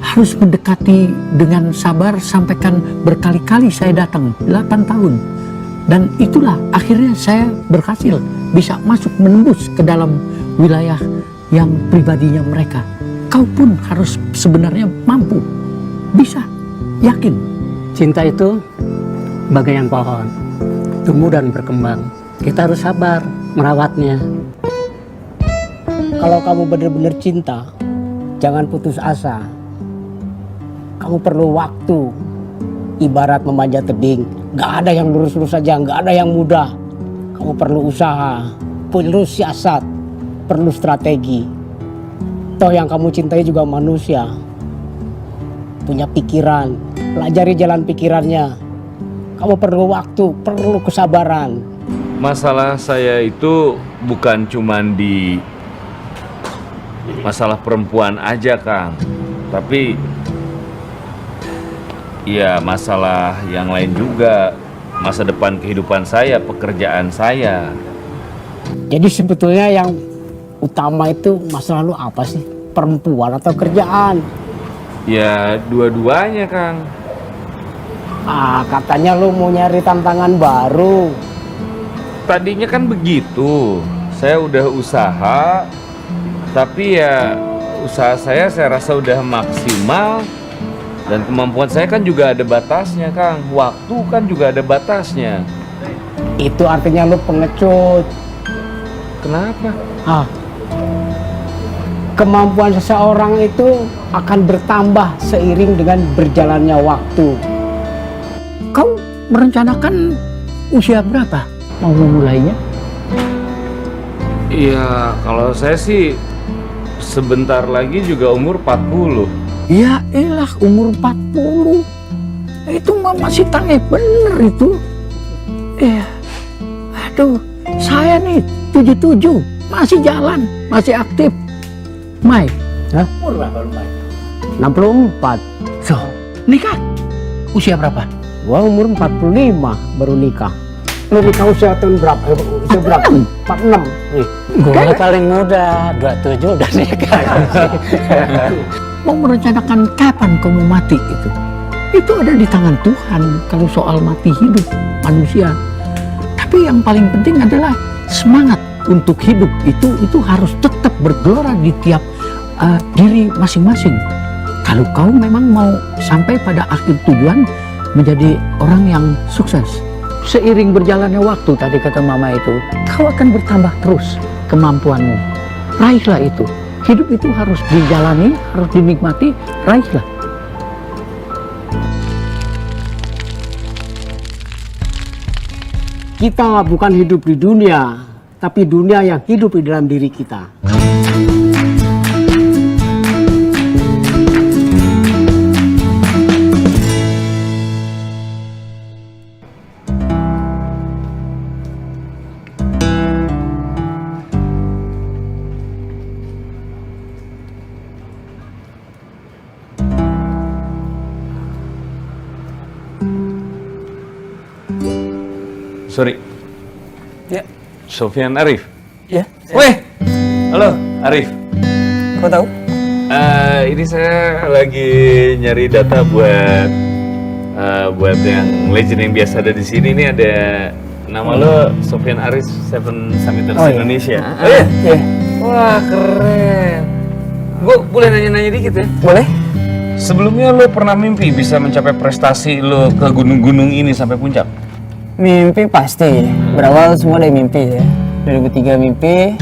Harus mendekati dengan sabar, sampaikan berkali-kali saya datang, 8 tahun. Dan itulah akhirnya saya berhasil bisa masuk menembus ke dalam wilayah yang pribadinya mereka. Kau pun harus sebenarnya mampu, bisa, yakin. Cinta itu bagaikan pohon, tumbuh dan berkembang. Kita harus sabar merawatnya. Kalau kamu benar-benar cinta, jangan putus asa. Kamu perlu waktu, ibarat memanjat tebing. Gak ada yang lurus-lurus saja, gak ada yang mudah. Kamu perlu usaha, perlu siasat, perlu strategi. Toh yang kamu cintai juga manusia, punya pikiran, pelajari jalan pikirannya. Kamu perlu waktu, perlu kesabaran. Masalah saya itu bukan cuman di masalah perempuan aja, Kang. Tapi ya masalah yang lain juga. Masa depan kehidupan saya, pekerjaan saya. Jadi sebetulnya yang utama itu masalah lu apa sih? Perempuan atau kerjaan? Ya dua-duanya, Kang. Katanya lu mau nyari tantangan baru. Tadinya kan begitu. Saya udah usaha, tapi ya usaha saya rasa udah maksimal. Dan kemampuan saya kan juga ada batasnya, Kang. Waktu kan juga ada batasnya. Itu artinya lu pengecut. Kenapa? Kemampuan seseorang itu akan bertambah seiring dengan berjalannya waktu. Kau merencanakan usia berapa mau memulainya? Iya, kalau saya sih sebentar lagi juga umur 40. Ya elah, umur 40. Itu mah masih tangeh bener itu. Aduh, saya nih 77, masih jalan, masih aktif. Mai, umur berapa lu, Mai? 64. So, nikah usia berapa? Gua umur 45 baru nikah. Lu nikah usia tahun berapa? Usia berapa? 46. Gue paling muda, 27 udah nikah. Mau merencanakan kapan kamu mati itu? itu ada di tangan Tuhan kalau soal mati hidup manusia. Tapi yang paling penting adalah semangat untuk hidup itu harus tetap bergelora di tiap diri masing-masing. Kalau kau memang mau sampai pada akhir tujuan menjadi orang yang sukses, seiring berjalannya waktu tadi kata mama itu, kau akan bertambah terus kemampuanmu. Raihlah itu. Hidup itu harus dijalani, harus dinikmati, raihlah. Kita bukan hidup di dunia, tapi dunia yang hidup di dalam diri kita. Sorry. Ya. Sofyan Arif. Ya. Weh. Halo, Arif. Kau tahu? Ini saya lagi nyari data buat yang legend yang biasa ada di sini. Ini ada nama lo Sofyan Arif, Seven Summiters Indonesia. Oh iya? Iya. Wah, keren. Gue boleh nanya-nanya dikit ya? Boleh. Sebelumnya lo pernah mimpi bisa mencapai prestasi lo ke gunung-gunung ini sampai puncak? Mimpi pasti. Berawal semua dari mimpi ya. 2003 mimpi.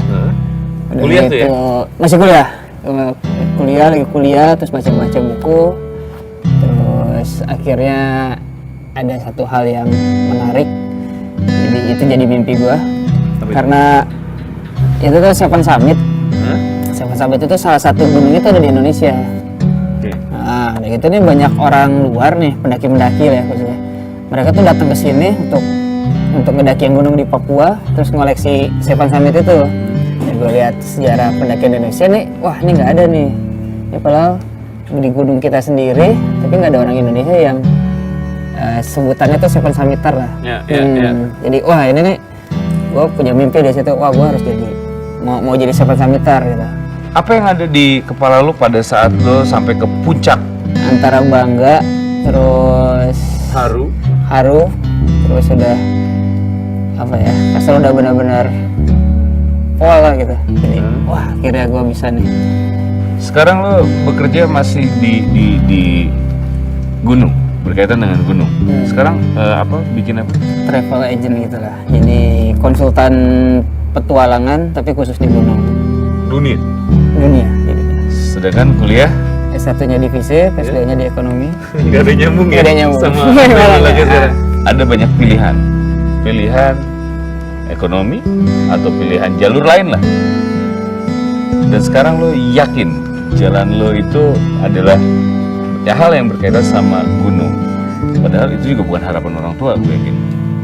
Udah Kuliah tuh gitu, ya? Masih kuliah. Lagi kuliah, terus baca-baca buku. Terus akhirnya ada satu hal yang menarik. Jadi itu jadi mimpi gua. Karena itu tuh Seven Summit. Seven Summit itu salah satu gunung itu ada di Indonesia. Nah, dan itu nih banyak orang luar nih, pendaki-pendaki lah ya khususnya. Mereka tuh datang ke sini untuk ngedaki gunung di Papua, terus ngoleksi Seven Summit itu. Dan gue lihat sejarah pendakian Indonesia nih, wah ini nggak ada nih. Ya padahal di gunung kita sendiri, tapi nggak ada orang Indonesia yang sebutannya tuh Seven Summiter lah. Jadi wah ini nih, gue punya mimpi di situ. Wah gue harus jadi mau jadi Seven Summiter gitu. Apa yang ada di kepala lo pada saat lo sampai ke puncak? Antara bangga, terus haru, terus udah apa ya? Kesel udah benar-benar pol lah gitu. Jadi wah akhirnya gue bisa nih. Sekarang lo bekerja masih di gunung, berkaitan dengan gunung. Sekarang bikin apa? Travel agent gitu lah. Jadi konsultan petualangan tapi khusus di gunung. Dunia. Jadi. Sedangkan kuliah? S1-nya di fisik, S2-nya di ekonomi. Gak ada nyambung ya? Gak ada nyambung. Sama lagi sekarang. Ada banyak pilihan. Pilihan ekonomi atau pilihan jalur lain lah. Dan sekarang lo yakin jalan lo itu adalah hal yang berkaitan sama gunung. Padahal itu juga bukan harapan orang tua, gue yakin.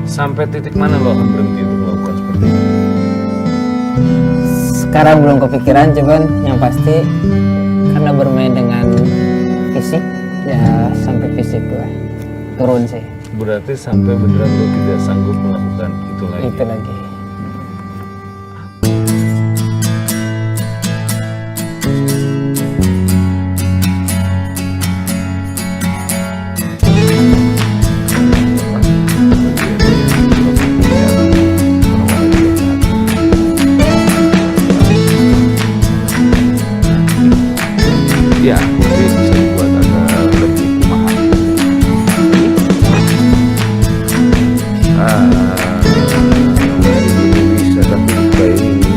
Sampai titik mana lo akan berhenti untuk melakukan seperti itu? Sekarang belum kepikiran, cuman yang pasti karena bermain dengan fisik, ya sampai fisik gue turun sih. Berarti sampai beneran lo tidak sanggup melakukan itu lagi? Itu lagi. Ya, mungkin bisa dibuat agak lebih mahal. Bisa tapi kayak ini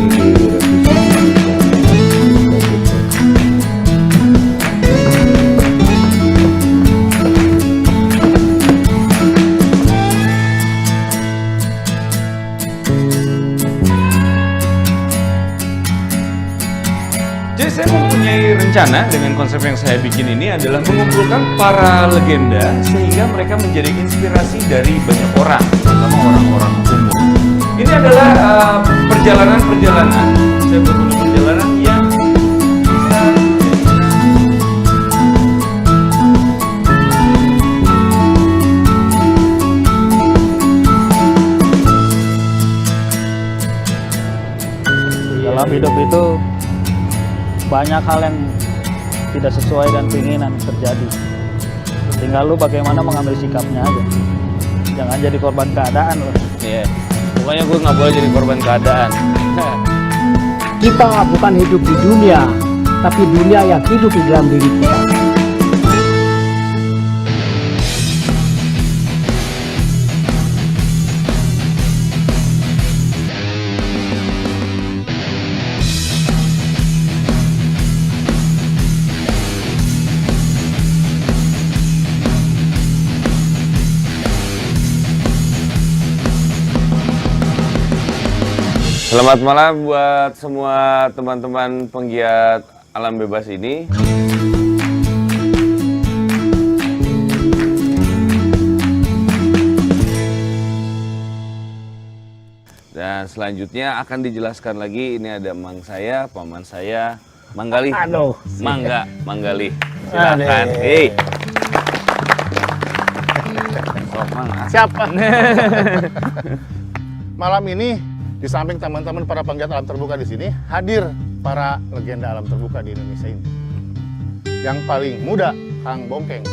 Jadi saya mempunyai rencana dengan konsep yang saya bikin ini adalah mengumpulkan para legenda sehingga mereka menjadi inspirasi dari banyak orang, terutama orang-orang umum. Ini adalah perjalanan-perjalanan, saya berburu perjalanan yang bisa Dalam hidup itu banyak hal yang tidak sesuai dan keinginan terjadi. Tinggal lu bagaimana mengambil sikapnya aja. Jangan jadi korban keadaan lo. Iya. Pokoknya gue nggak boleh jadi korban keadaan. Kita bukan hidup di dunia, tapi dunia yang hidup di dalam diri kita. Selamat malam buat semua teman-teman penggiat alam bebas ini. Dan selanjutnya akan dijelaskan lagi, ini ada mang saya, paman saya, Manggali. Aduh. Manggali. Silakan. Hei. Siapa? Malam ini di samping teman-teman para penggiat alam terbuka di sini, hadir para legenda alam terbuka di Indonesia ini. Yang paling muda, Kang Bongkeng.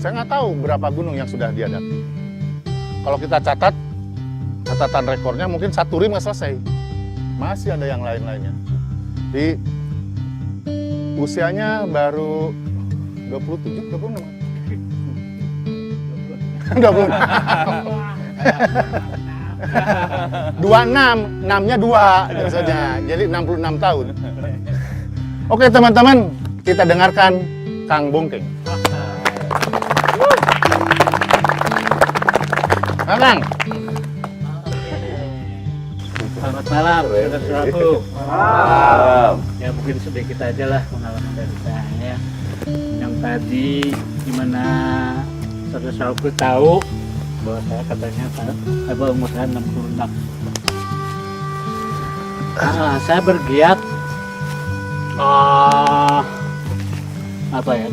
Saya nggak tahu berapa gunung yang sudah dihadapi. Kalau kita catat, catatan rekornya mungkin 1 rim nggak selesai. Masih ada yang lain-lainnya. Di usianya baru 27, 26. 26, 6-nya 2 biasanya, jadi 66 tahun. Oke teman-teman, kita dengarkan Kang Bongkeng. Kang. Selamat malam, saudara-saudaraku. Malam. Ya mungkin sedikit aja lah pengalaman dari saya. Yang tadi gimana saudara-saudaraku tahu bahwa saya katanya umur saya 66. Saya bergiat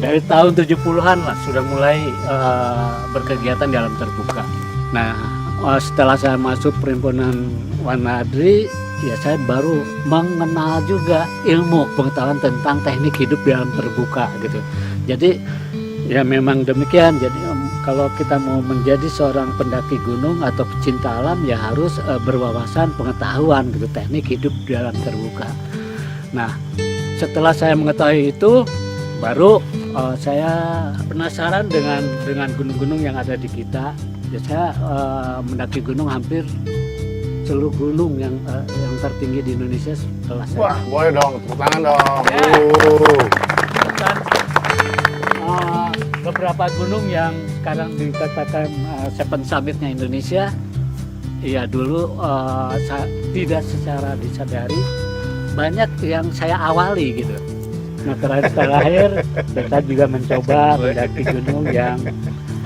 dari tahun 70-an lah sudah mulai berkegiatan di alam terbuka. Nah, setelah saya masuk perhimpunan Wanadri, ya saya baru mengenal juga ilmu pengetahuan tentang teknik hidup di alam terbuka gitu. Jadi ya memang demikian. Jadi kalau kita mau menjadi seorang pendaki gunung atau pecinta alam ya harus berwawasan pengetahuan gitu teknik hidup di alam terbuka. Nah, setelah saya mengetahui itu baru saya penasaran dengan gunung-gunung yang ada di kita. Ya, saya mendaki gunung hampir seluruh gunung yang tertinggi di Indonesia setelah saya. Wah, boleh dong, tepuk tangan dong. Beberapa gunung yang sekarang dikatakan Seven Summit-nya Indonesia, ya dulu tidak secara disadari banyak yang saya awali gitu. Nah terakhir saya juga mencoba mendaki gunung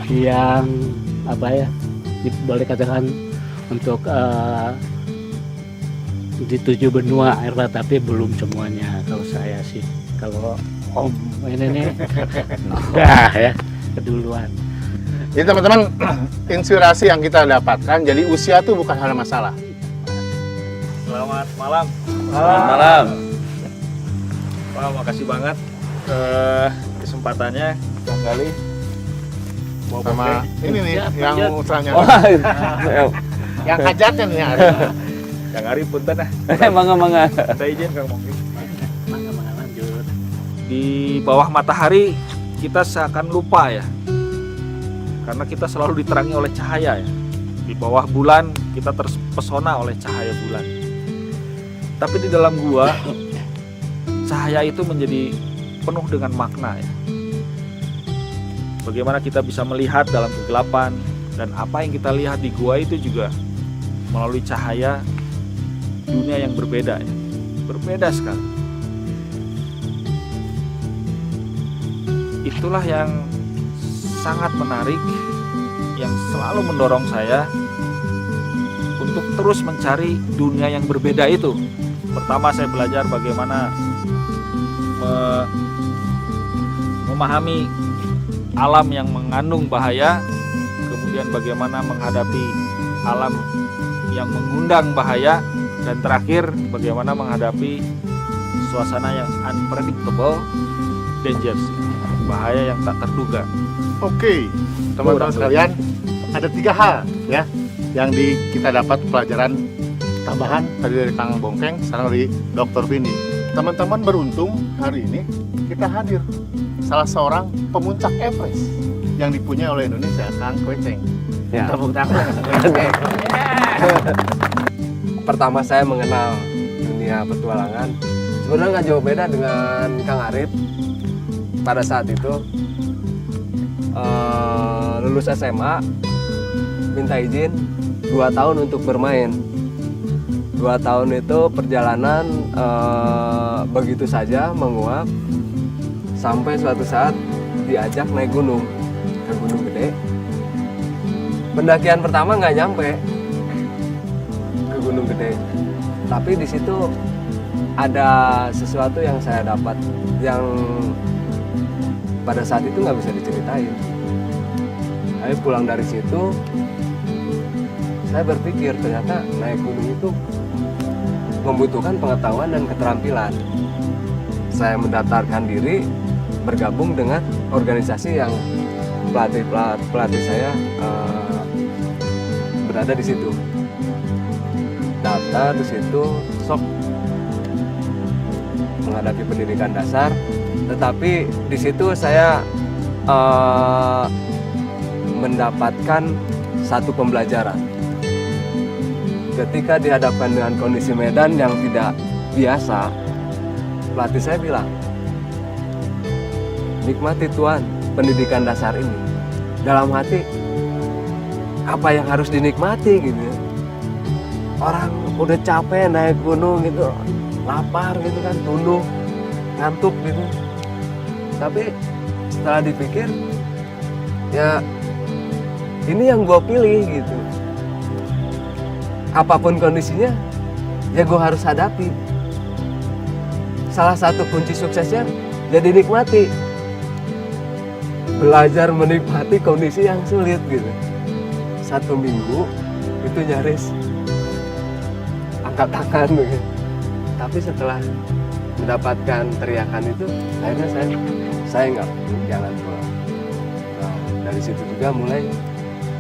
yang apa ya, boleh katakan untuk di 7 benua Eropa, tapi belum semuanya kalau saya sih. Kalau Om ini nih udah ya keduluan. Jadi teman-teman, inspirasi yang kita dapatkan, jadi usia itu bukan hal masalah. Selamat malam. Selamat malam. Wah, makasih banget kesempatannya Kang Gali. Sama ini nih yang usahanya. Yang hajatnya nih. Kang Ari punten ah. Mangga. Saya izin Kang Mongki. Di bawah matahari kita seakan lupa ya, karena kita selalu diterangi oleh cahaya ya. Di bawah bulan kita terpesona oleh cahaya bulan. Tapi di dalam gua cahaya itu menjadi penuh dengan makna ya. Bagaimana kita bisa melihat dalam kegelapan, dan apa yang kita lihat di gua itu juga melalui cahaya dunia yang berbeda ya. Berbeda sekali. Itulah yang sangat menarik, yang selalu mendorong saya untuk terus mencari dunia yang berbeda itu. Pertama saya belajar bagaimana memahami alam yang mengandung bahaya, kemudian bagaimana menghadapi alam yang mengundang bahaya, dan terakhir bagaimana menghadapi suasana yang unpredictable dangers, bahaya yang tak terduga. Oke, teman-teman sekalian, ada 3 hal ya yang kita dapat pelajaran tambahan tadi dari Kang Bongkeng, sekarang dari Dr. Vindi. Teman-teman beruntung hari ini kita hadir salah seorang pemuncak Everest yang dipunyai oleh Indonesia, Kang Kweceng. Ya. Tepuk tangan. Pertama saya mengenal dunia petualangan sebenarnya nggak jauh beda dengan Kang Arif. Pada saat itu lulus SMA, minta izin 2 tahun untuk bermain. 2 tahun itu perjalanan begitu saja menguap sampai suatu saat diajak naik gunung ke Gunung Gede. Pendakian pertama nggak nyampe ke Gunung Gede, tapi di situ ada sesuatu yang saya dapat yang pada saat itu nggak bisa diceritain. Saya pulang dari situ, saya berpikir ternyata naik gunung itu membutuhkan pengetahuan dan keterampilan. Saya mendaftarkan diri bergabung dengan organisasi yang pelatih saya berada di situ. Daftar di situ, sok menghadapi pendidikan dasar, tetapi di situ saya mendapatkan satu pembelajaran. Ketika dihadapkan dengan kondisi medan yang tidak biasa, pelatih saya bilang, nikmati Tuhan pendidikan dasar ini. Dalam hati, apa yang harus dinikmati gitu ya. Orang udah capek naik gunung gitu, lapar gitu kan, tunduk, ngantuk gitu. Tapi setelah dipikir, ya ini yang gue pilih gitu. Apapun kondisinya, ya gue harus hadapi. Salah satu kunci suksesnya, jadi nikmati. Belajar menikmati kondisi yang sulit gitu. 1 minggu itu nyaris angkat tangan gitu. Tapi setelah mendapatkan teriakan itu, akhirnya saya nggak jangan pulang. Nah, dari situ juga mulai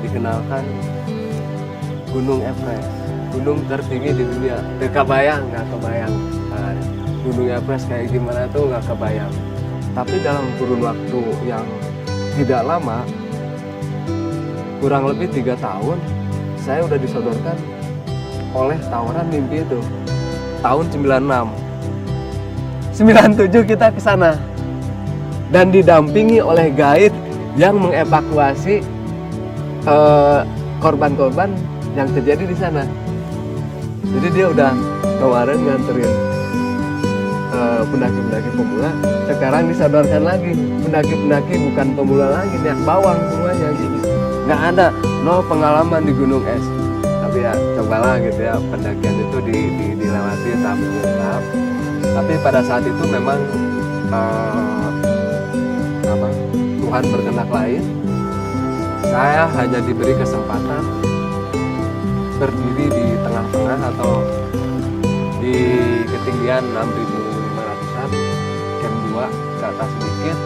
dikenalkan Gunung Everest, gunung tertinggi di dunia. Nggak kebayang. Nah, Gunung Everest kayak gimana tuh nggak kebayang. Tapi dalam kurun waktu yang tidak lama, kurang lebih 3 tahun, saya udah disodorkan oleh tawaran mimpi itu. Tahun 96, 97 kita ke sana dan didampingi oleh guide yang mengevakuasi korban-korban yang terjadi di sana. Jadi dia udah kemarin nganterin pendaki-pendaki pemula, sekarang disodorkan lagi pendaki-pendaki bukan pemula lagi, niat bawang semuanya gitu. Nggak ada, no pengalaman di gunung es. Tapi ya cobalah gitu ya, pendakian itu dilewati tahap demi tahap. Tapi pada saat itu memang Tuhan berkehendak lain. Saya hanya diberi kesempatan berdiri di tengah-tengah atau di ketinggian 6.500an, camp 2 ke atas sedikit.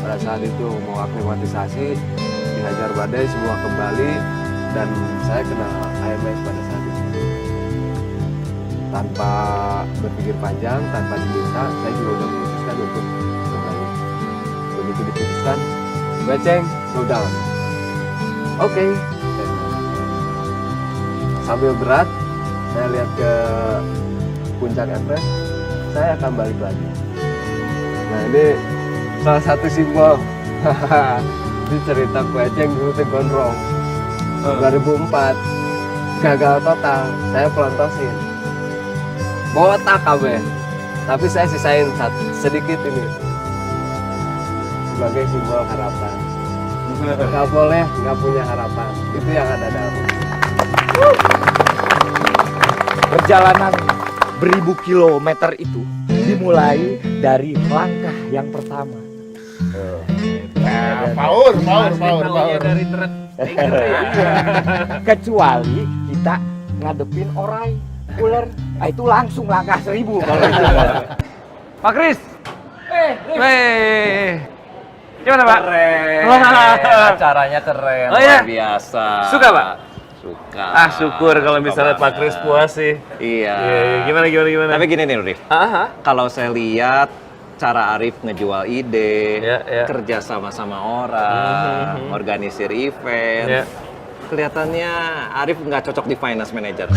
Pada saat itu mau aklimatisasi, dihajar badai, semua kembali, dan saya kena AMS pada saat itu. Tanpa berpikir panjang, tanpa diminta, saya juga udah memutuskan untuk kembali. Begitu diputuskan, Kweceng, slow down. Oke. Sambil berat, saya lihat ke puncak Everest, saya akan balik lagi. Nah ini salah satu simbol. Ini cerita Kweceng dulu di Gondrong 2004, gagal total, saya pelontosin botak kabeh, tapi saya sisain sedikit ini sebagai simbol harapan. Nggak boleh nggak punya harapan, itu yang ada dalam. Perjalanan beribu kilometer itu dimulai dari langkah yang pertama. Power. Dari kecuali kita ngadepin ular, itu langsung langkah 1000 kalau itu. Pak Kris, Gimana Pak? Keren. Acaranya keren, Oh, iya? luar biasa. Suka Pak? Suka. Syukur kalau misalnya Pak Kris puas sih. Iya. Gimana? Tapi gini nih, Rif. Kalau saya lihat cara Arif ngejual ide, kerja sama orang, organisir event, kelihatannya Arif nggak cocok di finance manager.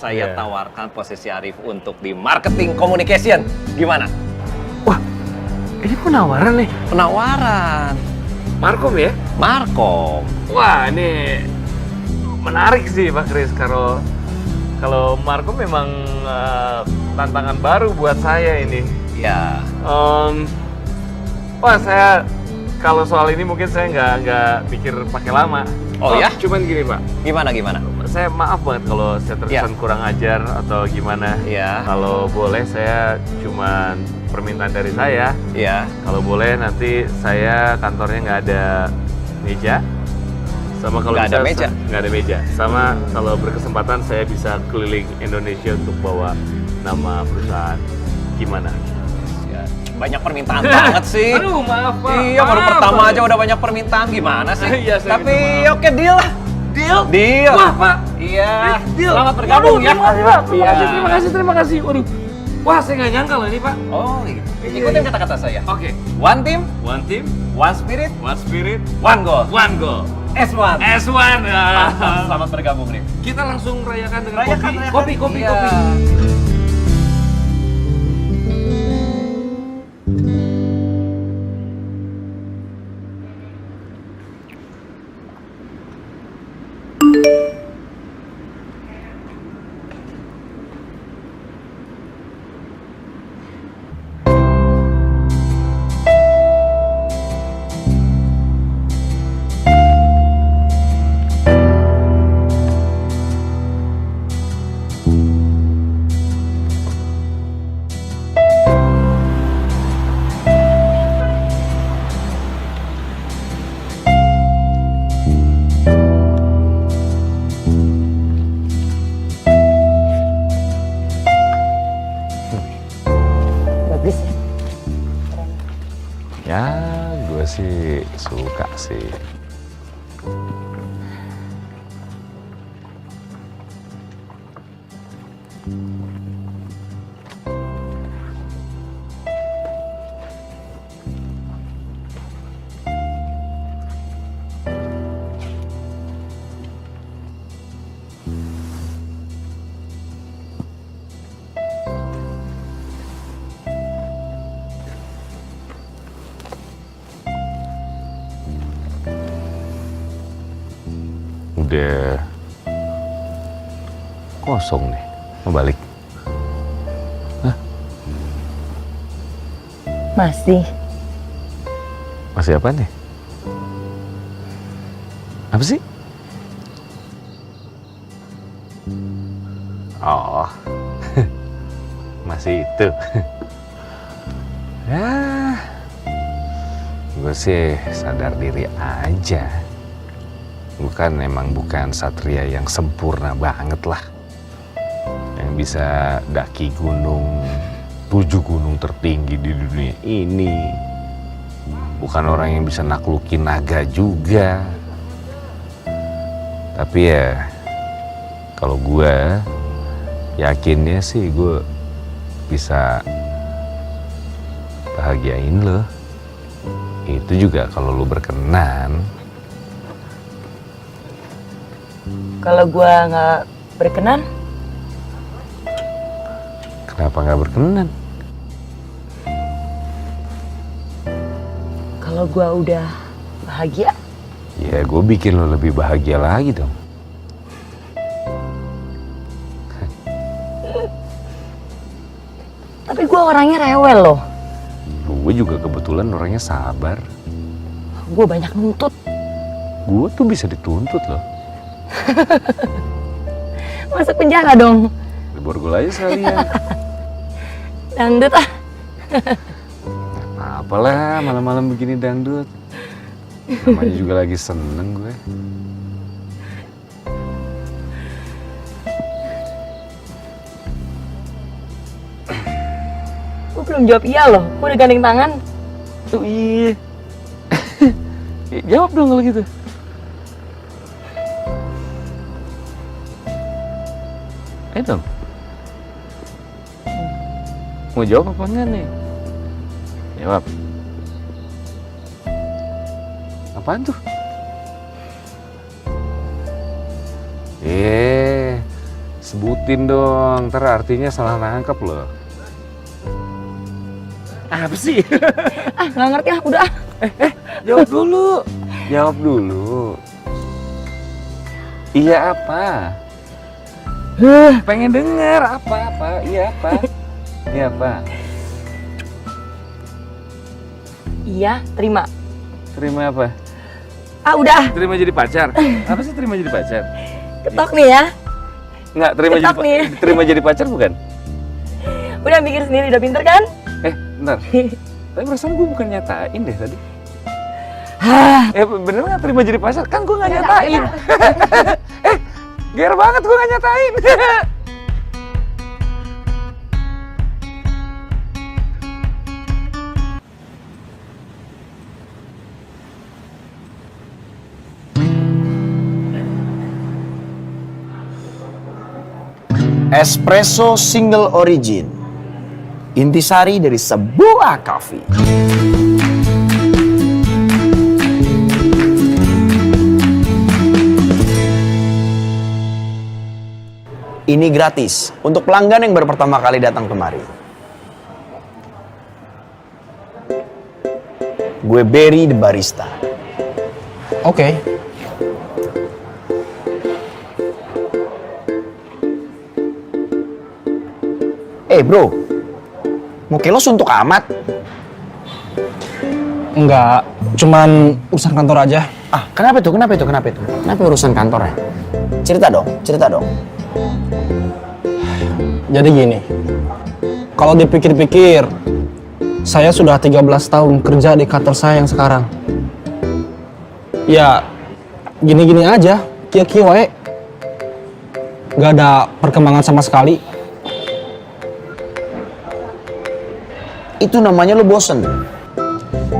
Saya tawarkan posisi Arif untuk di marketing communication. Gimana? Ini penawaran nih? Penawaran. Markom ya? Markom. Wah, ini menarik sih Pak Kris. Kalau Markom memang tantangan baru buat saya ini. Ya. Wah, saya kalau soal ini mungkin saya nggak pikir pakai lama. Oh ya? Cuman gini Pak. Gimana? Saya maaf banget kalau saya terkesan kurang ajar atau gimana. Kalau boleh saya cuman permintaan dari saya. Kalau boleh nanti saya kantornya nggak ada meja. Sama kalau Nggak ada bisa meja? nggak ada meja. Sama kalau berkesempatan saya bisa keliling Indonesia untuk bawa nama perusahaan. Gimana? Banyak permintaan banget sih. Aduh, maaf Pak. Iya, baru pertama aja udah banyak permintaan. Gimana sih? Iya, saya Tapi minta maaf. oke, deal lah. Deal. Wah Pak. Iya. Deal. Selamat bergabung ya. Terima kasih Pak. Iya. Terima kasih. Waduh. Wah, saya nggak nyangka loh ini Pak. Oh, gitu. Ikutin kata-kata saya. Oke. One team, one spirit, one goal. S1. S1. Selamat bergabung nih. Kita langsung rayakan dengan Rayakan. kopi. Iya. Bagus ya? Ya, gue sih suka sih. Udah kosong nih, mau balik. Masih apa nih? Apa sih? Oh, masih itu. Ya, gue sih sadar diri aja. Bukan satria yang sempurna banget lah. Yang bisa daki gunung, 7 gunung tertinggi di dunia ini. Bukan orang yang bisa naklukin naga juga. Tapi ya, kalau gue yakinnya sih gue bisa bahagiain lo. Itu juga kalau lo berkenan. Kalau gua nggak berkenan, Kenapa nggak berkenan? kalau gua udah bahagia, Ya gue bikin lo lebih bahagia lagi dong. tapi gua orangnya rewel loh. Gue juga kebetulan orangnya sabar. Gua banyak nuntut. Gue tuh bisa dituntut loh. Masuk penjara dong. Di borgol aja sekalian. Dangdut ah. Apalah malam-malam begini dangdut. Namanya juga lagi seneng gue. belum jawab iya loh. Gue udah gandeng tangan. Oh iya. Jawab dong kalau gitu. Ayo dong. Mau jawab apa enggak nih? Jawab. Apaan tuh? Sebutin dong, ntar artinya salah nangkep loh. Apa sih? Nggak ngerti ah, udah. Jawab dulu. Jawab dulu. Iya apa? Pengen denger apa? Iya apa? Iya apa? Iya, terima. Terima apa? Udah. Terima jadi pacar. Apa sih terima jadi pacar? Ketok nih ya. Nggak, terima jadi pacar bukan? Udah mikir sendiri, udah pinter kan? Bentar. Tapi perasaan gue bukan nyatain deh tadi. Bener nggak terima jadi pacar? Kan gue nggak nyatain. Ger banget gue nggak nyatain. Espresso single origin. Intisari dari sebuah coffee. Ini gratis untuk pelanggan yang baru pertama kali datang kemari. Gue Barry the Barista. Oke. Bro, muka lo suntuk amat. Enggak, cuman urusan kantor aja. Kenapa tuh? Kenapa urusan kantor ya? Cerita dong. Jadi gini, kalau dipikir-pikir, saya sudah 13 tahun kerja di kantor saya yang sekarang. Ya, gini-gini aja, kia-kia wae. Gak ada perkembangan sama sekali. Itu namanya lo bosen?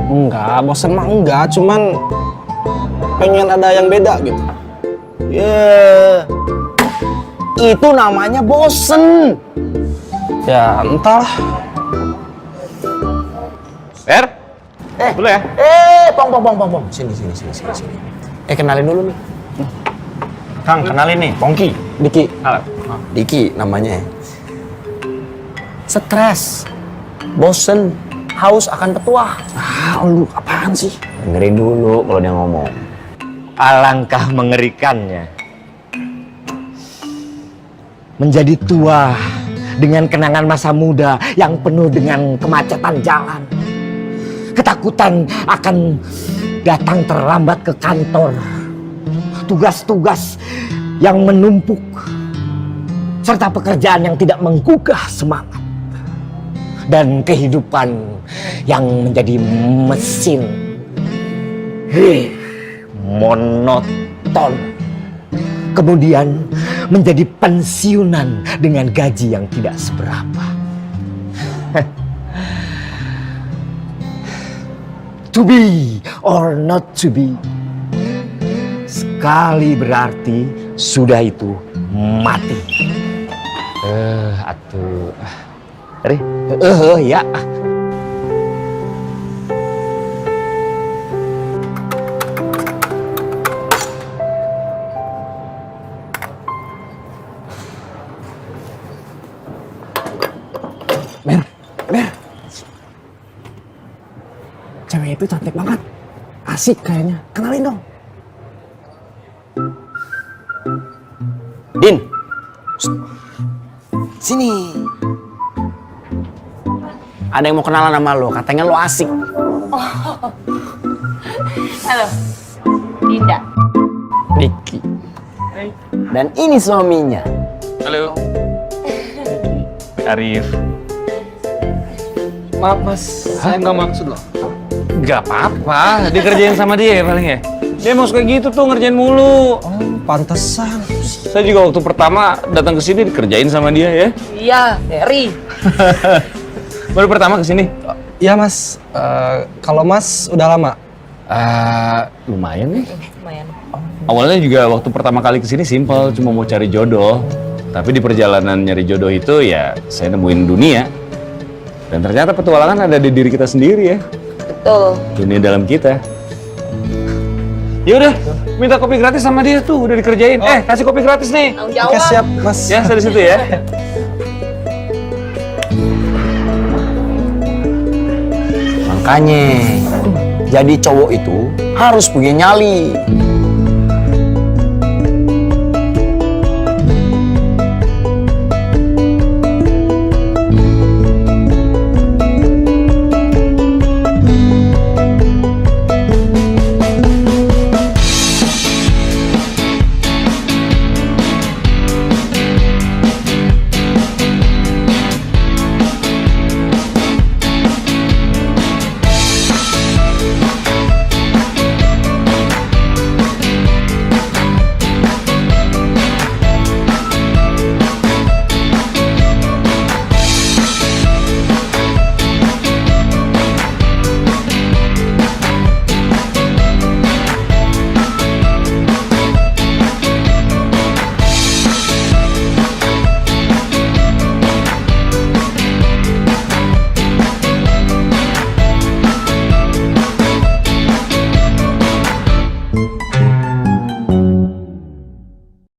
Enggak, bosen mah enggak, cuman pengen ada yang beda gitu. Itu namanya bosen. Ya, entahlah. Dulu ya. Pong. Sini. Kenalin dulu nih. Kang, kenalin nih. Pongki. Diki. Diki namanya. Stres, bosen, haus akan petuah. Lu apaan sih? Dengerin dulu kalau dia ngomong. Alangkah mengerikannya. Menjadi tua dengan kenangan masa muda yang penuh dengan kemacetan jalan. Ketakutan akan datang terlambat ke kantor. Tugas-tugas yang menumpuk. Serta pekerjaan yang tidak menggugah semangat. Dan kehidupan yang menjadi mesin. Monoton. Kemudian menjadi pensiunan dengan gaji yang tidak seberapa. To be or not to be. Sekali berarti sudah itu mati. Atuh. Ya. Mer. Cewek itu cantik banget. Asik kayaknya. Kenalin dong. Din. Sini. Ada yang mau kenalan sama lo, katanya lo asik. Halo, Dinda. Diki. Dan ini suaminya. Halo. Arif. Maaf mas, saya nggak maksud loh. Gak apa-apa, dikerjain sama dia ya paling ya. Dia mau kayak gitu tuh ngerjain mulu. Pantesan. Saya juga waktu pertama datang ke sini dikerjain sama dia ya. Iya, Harry. Baru pertama kesini? Iya mas, kalau mas udah lama? Lumayan nih. Awalnya juga waktu pertama kali kesini simpel, cuma mau cari jodoh. Tapi di perjalanan nyari jodoh itu ya saya nemuin dunia. Dan ternyata petualangan ada di diri kita sendiri ya. Betul. Dunia dalam kita. Yaudah, minta kopi gratis sama dia tuh, udah dikerjain. Kasih kopi gratis nih. Oke siap mas. Ya, saya di situ ya. Makanya, jadi cowok itu harus punya nyali.